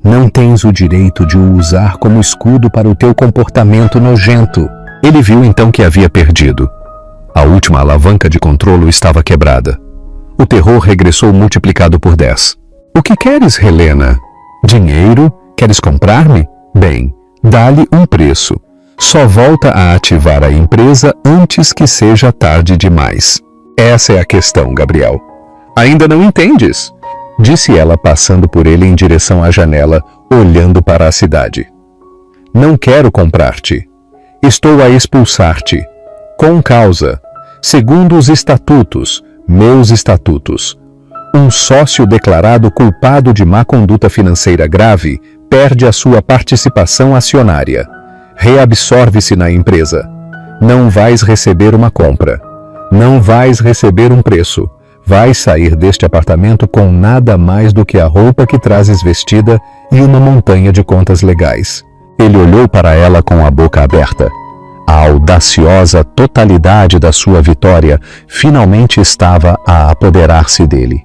Não tens o direito de o usar como escudo para o teu comportamento nojento. Ele viu então que havia perdido. A última alavanca de controlo estava quebrada. O terror regressou multiplicado por 10. O que queres, Helena? Dinheiro? Queres comprar-me? Bem, dá-lhe um preço. Só volta a ativar a empresa antes que seja tarde demais. Essa é a questão, Gabriel. Ainda não entendes? Disse ela passando por ele em direção à janela, olhando para a cidade. Não quero comprar-te. Estou a expulsar-te. Com causa. Segundo os estatutos, meus estatutos. Um sócio declarado culpado de má conduta financeira grave perde a sua participação acionária. Reabsorve-se na empresa. Não vais receber uma compra. Não vais receber um preço. Vais sair deste apartamento com nada mais do que a roupa que trazes vestida e uma montanha de contas legais. Ele olhou para ela com a boca aberta. A audaciosa totalidade da sua vitória finalmente estava a apoderar-se dele.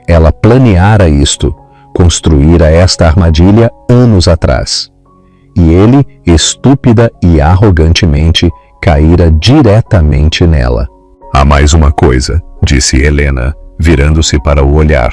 Ela planeara isto, construíra esta armadilha anos atrás. E ele, estúpida e arrogantemente, caíra diretamente nela. Há mais uma coisa, disse Helena, virando-se para o olhar.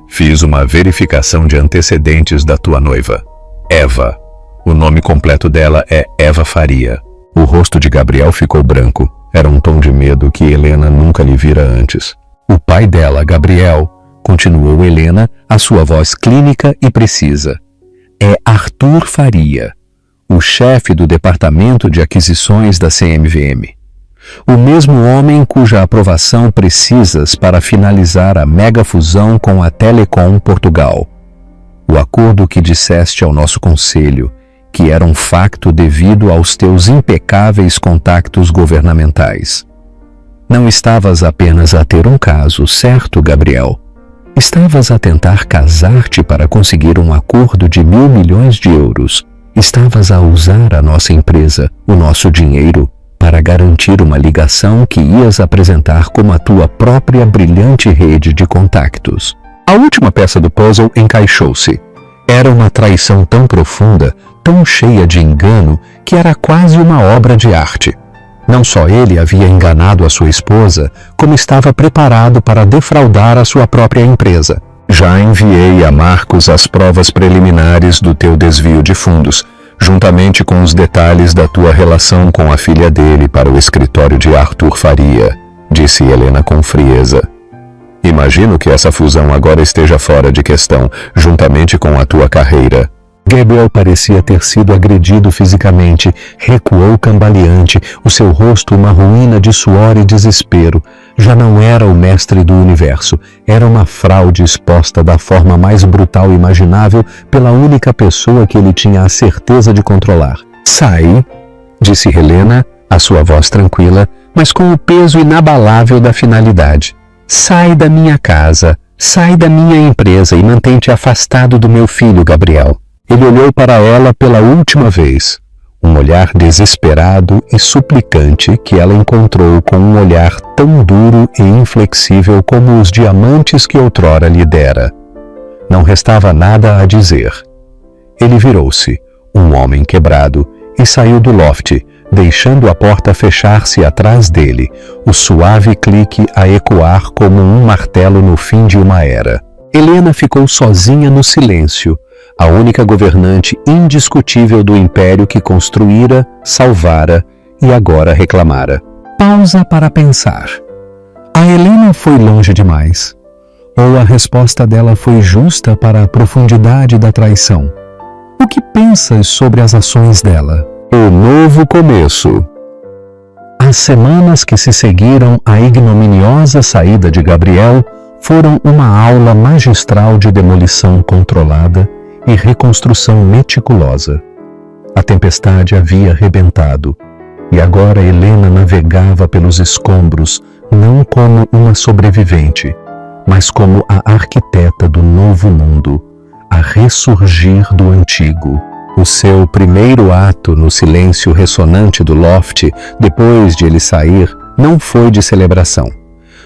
Fiz uma verificação de antecedentes da tua noiva. Eva. O nome completo dela é Eva Faria. O rosto de Gabriel ficou branco. Era um tom de medo que Helena nunca lhe vira antes. O pai dela, Gabriel, continuou Helena, a sua voz clínica e precisa. É Arthur Faria, o chefe do departamento de aquisições da CMVM. o mesmo homem cuja aprovação precisas para finalizar a megafusão com a Telecom Portugal. O acordo que disseste ao nosso conselho, que era um facto devido aos teus impecáveis contactos governamentais. Não estavas apenas a ter um caso, certo, Gabriel? Estavas a tentar casar-te para conseguir um acordo de 1.000 milhões de euros. Estavas a usar a nossa empresa, o nosso dinheiro, para garantir uma ligação que ias apresentar como a tua própria brilhante rede de contactos. A última peça do puzzle encaixou-se. Era uma traição tão profunda, tão cheia de engano, que era quase uma obra de arte. Não só ele havia enganado a sua esposa, como estava preparado para defraudar a sua própria empresa. Já enviei a Marcos as provas preliminares do teu desvio de fundos, juntamente com os detalhes da tua relação com a filha dele para o escritório de Arthur Faria, disse Helena com frieza. Imagino que essa fusão agora esteja fora de questão, juntamente com a tua carreira. Gabriel parecia ter sido agredido fisicamente, recuou cambaleante, o seu rosto uma ruína de suor e desespero. Já não era o mestre do universo, era uma fraude exposta da forma mais brutal imaginável pela única pessoa que ele tinha a certeza de controlar. Sai, disse Helena, a sua voz tranquila, mas com o peso inabalável da finalidade. Sai da minha casa, sai da minha empresa e mantém-te afastado do meu filho, Gabriel. Ele olhou para ela pela última vez, um olhar desesperado e suplicante que ela encontrou com um olhar tão duro e inflexível como os diamantes que outrora lhe dera. Não restava nada a dizer. Ele virou-se, um homem quebrado, e saiu do loft, deixando a porta fechar-se atrás dele, o suave clique a ecoar como um martelo no fim de uma era. Helena ficou sozinha no silêncio, a única governante indiscutível do império que construíra, salvara e agora reclamara. Pausa para pensar. A Helena foi longe demais? Ou a resposta dela foi justa para a profundidade da traição? O que pensas sobre as ações dela? O novo começo. As semanas que se seguiram à ignominiosa saída de Gabriel foram uma aula magistral de demolição controlada e reconstrução meticulosa. A tempestade havia rebentado, e agora Helena navegava pelos escombros não como uma sobrevivente, mas como a arquiteta do novo mundo, a ressurgir do antigo. O seu primeiro ato no silêncio ressonante do loft, depois de ele sair, não foi de celebração.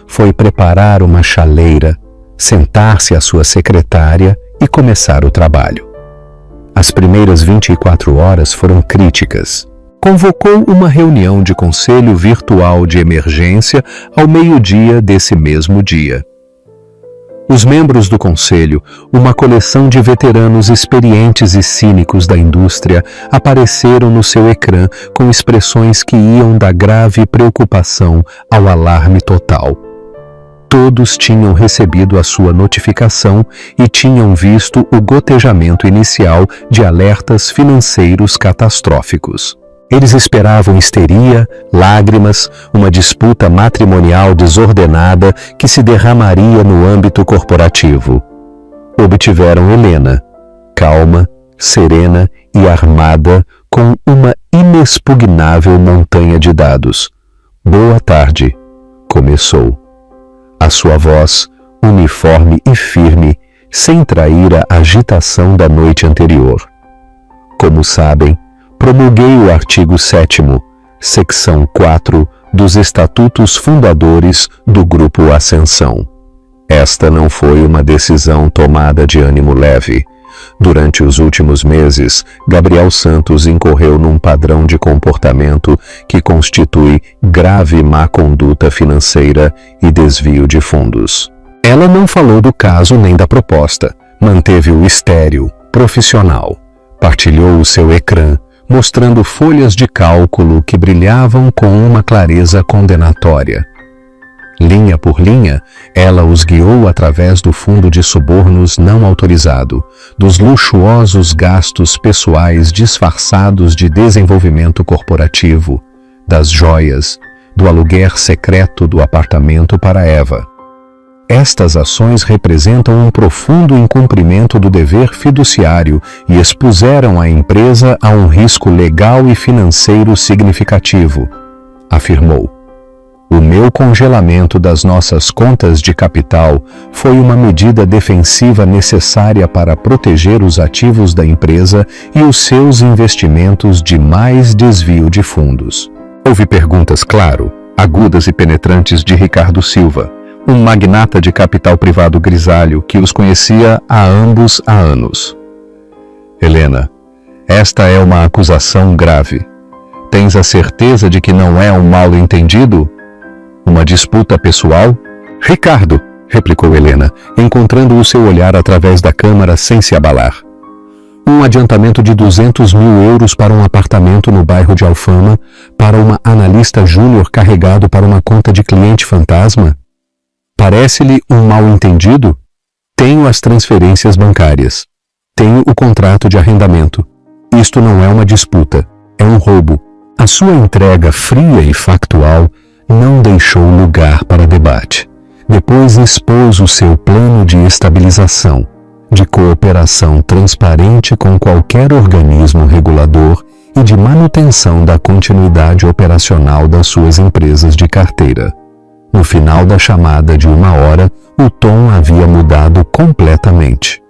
Foi preparar uma chaleira, sentar-se à sua secretária e começar o trabalho. As primeiras 24 horas foram críticas. Convocou uma reunião de conselho virtual de emergência ao meio-dia desse mesmo dia. Os membros do conselho, uma coleção de veteranos experientes e cínicos da indústria, apareceram no seu ecrã com expressões que iam da grave preocupação ao alarme total. Todos tinham recebido a sua notificação e tinham visto o gotejamento inicial de alertas financeiros catastróficos. Eles esperavam histeria, lágrimas, uma disputa matrimonial desordenada que se derramaria no âmbito corporativo. Obtiveram Helena, calma, serena e armada com uma inexpugnável montanha de dados. Boa tarde. Começou. A sua voz, uniforme e firme, sem trair a agitação da noite anterior. Como sabem, promulguei o artigo 7º, secção 4 dos Estatutos Fundadores do Grupo Ascensão. Esta não foi uma decisão tomada de ânimo leve. Durante os últimos meses, Gabriel Santos incorreu num padrão de comportamento que constitui grave má conduta financeira e desvio de fundos. Ela não falou do caso nem da proposta, manteve-o estéril, profissional. Partilhou o seu ecrã, mostrando folhas de cálculo que brilhavam com uma clareza condenatória. Linha por linha, ela os guiou através do fundo de subornos não autorizado, dos luxuosos gastos pessoais disfarçados de desenvolvimento corporativo, das joias, do aluguer secreto do apartamento para Eva. Estas ações representam um profundo incumprimento do dever fiduciário e expuseram a empresa a um risco legal e financeiro significativo, afirmou. O meu congelamento das nossas contas de capital foi uma medida defensiva necessária para proteger os ativos da empresa e os seus investimentos de mais desvio de fundos. Houve perguntas, claro, agudas e penetrantes de Ricardo Silva, um magnata de capital privado grisalho que os conhecia a ambos há anos. Helena, esta é uma acusação grave. Tens a certeza de que não é um mal-entendido? Uma disputa pessoal? Ricardo, replicou Helena, encontrando o seu olhar através da câmara sem se abalar. Um adiantamento de 200 mil euros para um apartamento no bairro de Alfama, para uma analista júnior carregado para uma conta de cliente fantasma? Parece-lhe um mal-entendido? Tenho as transferências bancárias. Tenho o contrato de arrendamento. Isto não é uma disputa, é um roubo. A sua entrega fria e factual não deixou lugar para debate. Depois expôs o seu plano de estabilização, de cooperação transparente com qualquer organismo regulador e de manutenção da continuidade operacional das suas empresas de carteira. No final da chamada de 1 hora, o tom havia mudado completamente.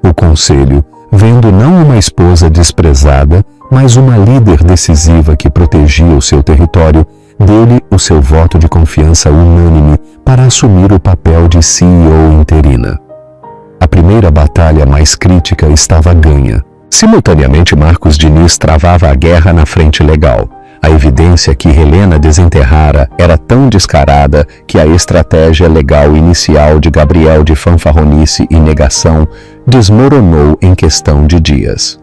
O conselho, vendo não uma esposa desprezada, mas uma líder decisiva que protegia o seu território, deu-lhe o seu voto de confiança unânime para assumir o papel de CEO interina. A primeira batalha mais crítica estava ganha. Simultaneamente, Marcos Diniz travava a guerra na frente legal. A evidência que Helena desenterrara era tão descarada que a estratégia legal inicial de Gabriel de fanfarronice e negação desmoronou em questão de dias.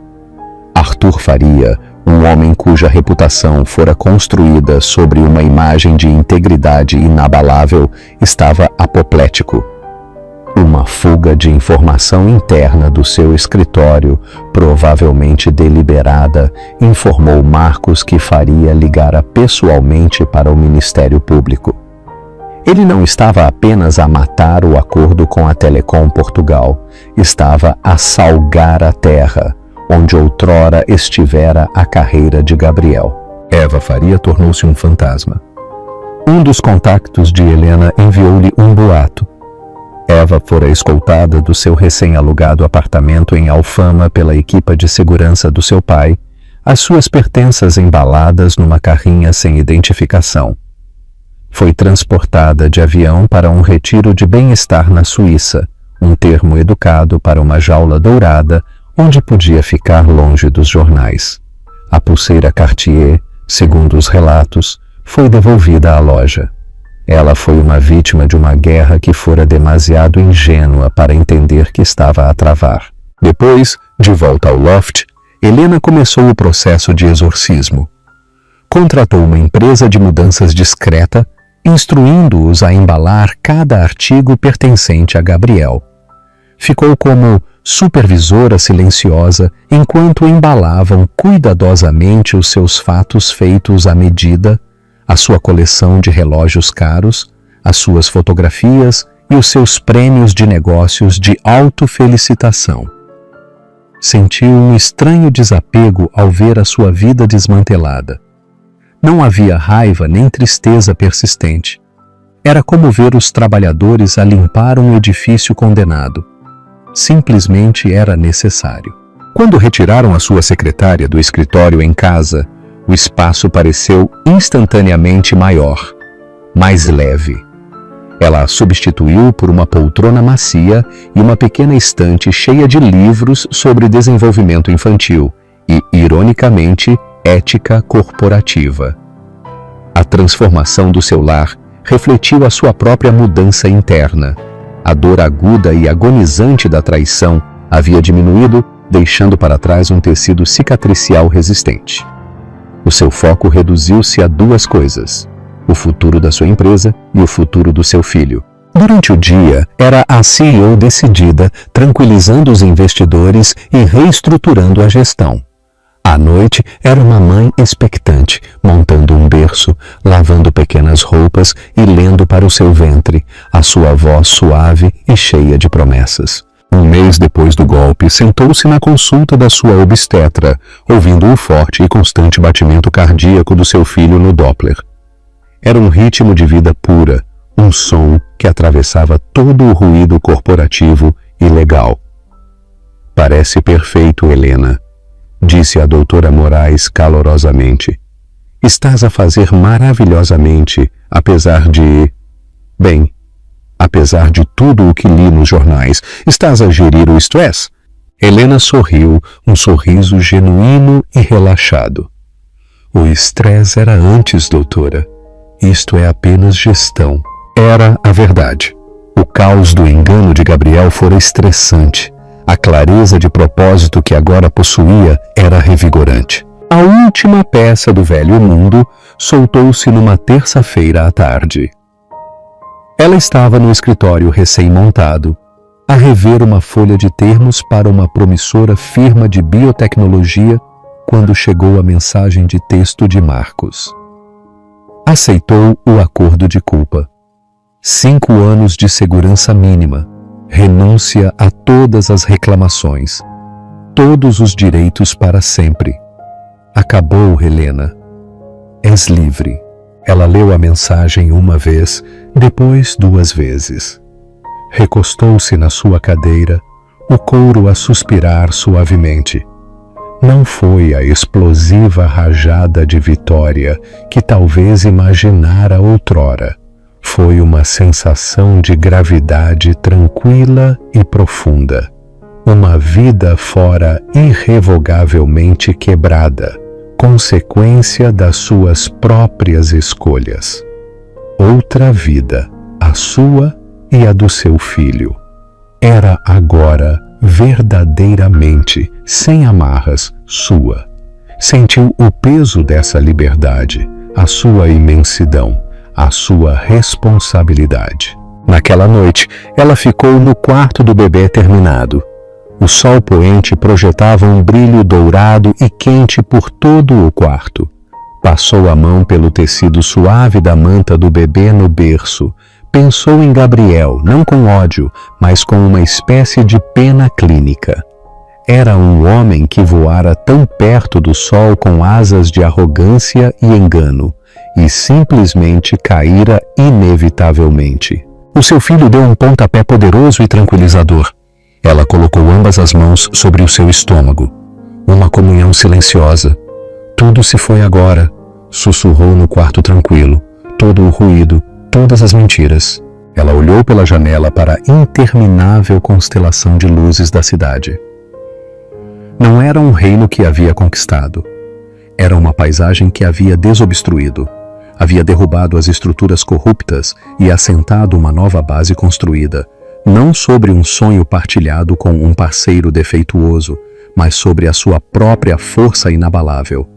Arthur Faria, um homem cuja reputação fora construída sobre uma imagem de integridade inabalável, estava apoplético. Uma fuga de informação interna do seu escritório, provavelmente deliberada, informou Marcos que Faria ligara pessoalmente para o Ministério Público. Ele não estava apenas a matar o acordo com a Telecom Portugal, estava a salgar a terra, onde outrora estivera a carreira de Gabriel. Eva Faria tornou-se um fantasma. Um dos contactos de Helena enviou-lhe um boato. Eva fora escoltada do seu recém-alugado apartamento em Alfama pela equipa de segurança do seu pai, as suas pertenças embaladas numa carrinha sem identificação. Foi transportada de avião para um retiro de bem-estar na Suíça, um termo educado para uma jaula dourada onde podia ficar longe dos jornais. A pulseira Cartier, segundo os relatos, foi devolvida à loja. Ela foi uma vítima de uma guerra que fora demasiado ingênua para entender que estava a travar. Depois, de volta ao loft, Helena começou o processo de exorcismo. Contratou uma empresa de mudanças discreta, instruindo-os a embalar cada artigo pertencente a Gabriel. Ficou como supervisora silenciosa enquanto embalavam cuidadosamente os seus fatos feitos à medida, a sua coleção de relógios caros, as suas fotografias e os seus prêmios de negócios de autofelicitação. Sentiu um estranho desapego ao ver a sua vida desmantelada. Não havia raiva nem tristeza persistente. Era como ver os trabalhadores a limpar um edifício condenado. Simplesmente era necessário. Quando retiraram a sua secretária do escritório em casa, o espaço pareceu instantaneamente maior, mais leve. Ela a substituiu por uma poltrona macia e uma pequena estante cheia de livros sobre desenvolvimento infantil e, ironicamente, ética corporativa. A transformação do seu lar refletiu a sua própria mudança interna. A dor aguda e agonizante da traição havia diminuído, deixando para trás um tecido cicatricial resistente. O seu foco reduziu-se a duas coisas: o futuro da sua empresa e o futuro do seu filho. Durante o dia, era a CEO decidida, tranquilizando os investidores e reestruturando a gestão. À noite, era uma mãe expectante, montando um berço, lavando pequenas roupas e lendo para o seu ventre, a sua voz suave e cheia de promessas. Um mês depois do golpe, sentou-se na consulta da sua obstetra, ouvindo o forte e constante batimento cardíaco do seu filho no Doppler. Era um ritmo de vida pura, um som que atravessava todo o ruído corporativo e legal. Parece perfeito, Helena, disse a doutora Moraes calorosamente. Estás a fazer maravilhosamente, apesar de... Bem, apesar de tudo o que li nos jornais. Estás a gerir o estresse? Helena sorriu, um sorriso genuíno e relaxado. O estresse era antes, doutora. Isto é apenas gestão. Era a verdade. O caos do engano de Gabriel fora estressante. A clareza de propósito que agora possuía era revigorante. A última peça do velho mundo soltou-se numa terça-feira à tarde. Ela estava no escritório recém-montado, a rever uma folha de termos para uma promissora firma de biotecnologia quando chegou a mensagem de texto de Marcos. Aceitou o acordo de culpa. 5 anos de segurança mínima, renúncia a todas as reclamações, todos os direitos para sempre. Acabou, Helena. És livre. Ela leu a mensagem uma vez, depois 2 vezes. Recostou-se na sua cadeira, o couro a suspirar suavemente. Não foi a explosiva rajada de vitória que talvez imaginara outrora. Foi uma sensação de gravidade tranquila e profunda. Uma vida fora irrevogavelmente quebrada, consequência das suas próprias escolhas. Outra vida, a sua e a do seu filho. Era agora verdadeiramente, sem amarras, sua. Sentiu o peso dessa liberdade, a sua imensidão, a sua responsabilidade. Naquela noite, ela ficou no quarto do bebê terminado. O sol poente projetava um brilho dourado e quente por todo o quarto. Passou a mão pelo tecido suave da manta do bebê no berço. Pensou em Gabriel, não com ódio, mas com uma espécie de pena clínica. Era um homem que voara tão perto do sol com asas de arrogância e engano, e simplesmente caíra inevitavelmente. O seu filho deu um pontapé poderoso e tranquilizador. Ela colocou ambas as mãos sobre o seu estômago. Uma comunhão silenciosa. Tudo se foi agora, sussurrou no quarto tranquilo. Todo o ruído, todas as mentiras. Ela olhou pela janela para a interminável constelação de luzes da cidade. Não era um reino que havia conquistado. Era uma paisagem que havia desobstruído. Havia derrubado as estruturas corruptas e assentado uma nova base construída, não sobre um sonho partilhado com um parceiro defeituoso, mas sobre a sua própria força inabalável.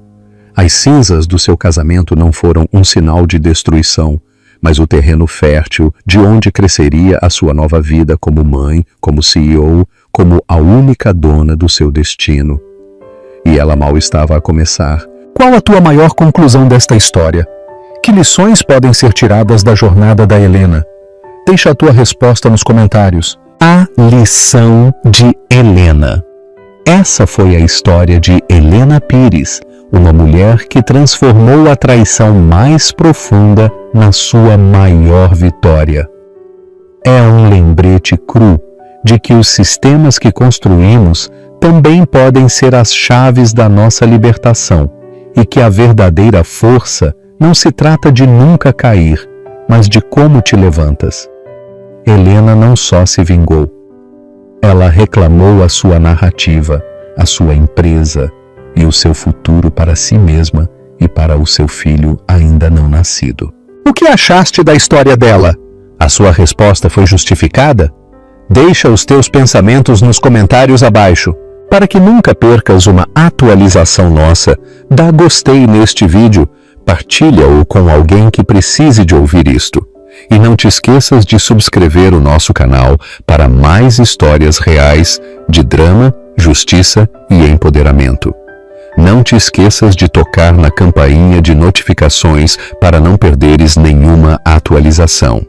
As cinzas do seu casamento não foram um sinal de destruição, mas o terreno fértil de onde cresceria a sua nova vida como mãe, como CEO, como a única dona do seu destino. E ela mal estava a começar. Qual a tua maior conclusão desta história? Que lições podem ser tiradas da jornada da Helena? Deixa a tua resposta nos comentários. A lição de Helena. Essa foi a história de Helena Pires, uma mulher que transformou a traição mais profunda na sua maior vitória. É um lembrete cru de que os sistemas que construímos também podem ser as chaves da nossa libertação e que a verdadeira força não se trata de nunca cair, mas de como te levantas. Helena não só se vingou. Ela reclamou a sua narrativa, a sua empresa e o seu futuro para si mesma e para o seu filho ainda não nascido. O que achaste da história dela? A sua resposta foi justificada? Deixa os teus pensamentos nos comentários abaixo. Para que nunca percas uma atualização nossa, dá gostei neste vídeo, partilha-o com alguém que precise de ouvir isto. E não te esqueças de subscrever o nosso canal para mais histórias reais de drama, justiça e empoderamento. Não te esqueças de tocar na campainha de notificações para não perderes nenhuma atualização.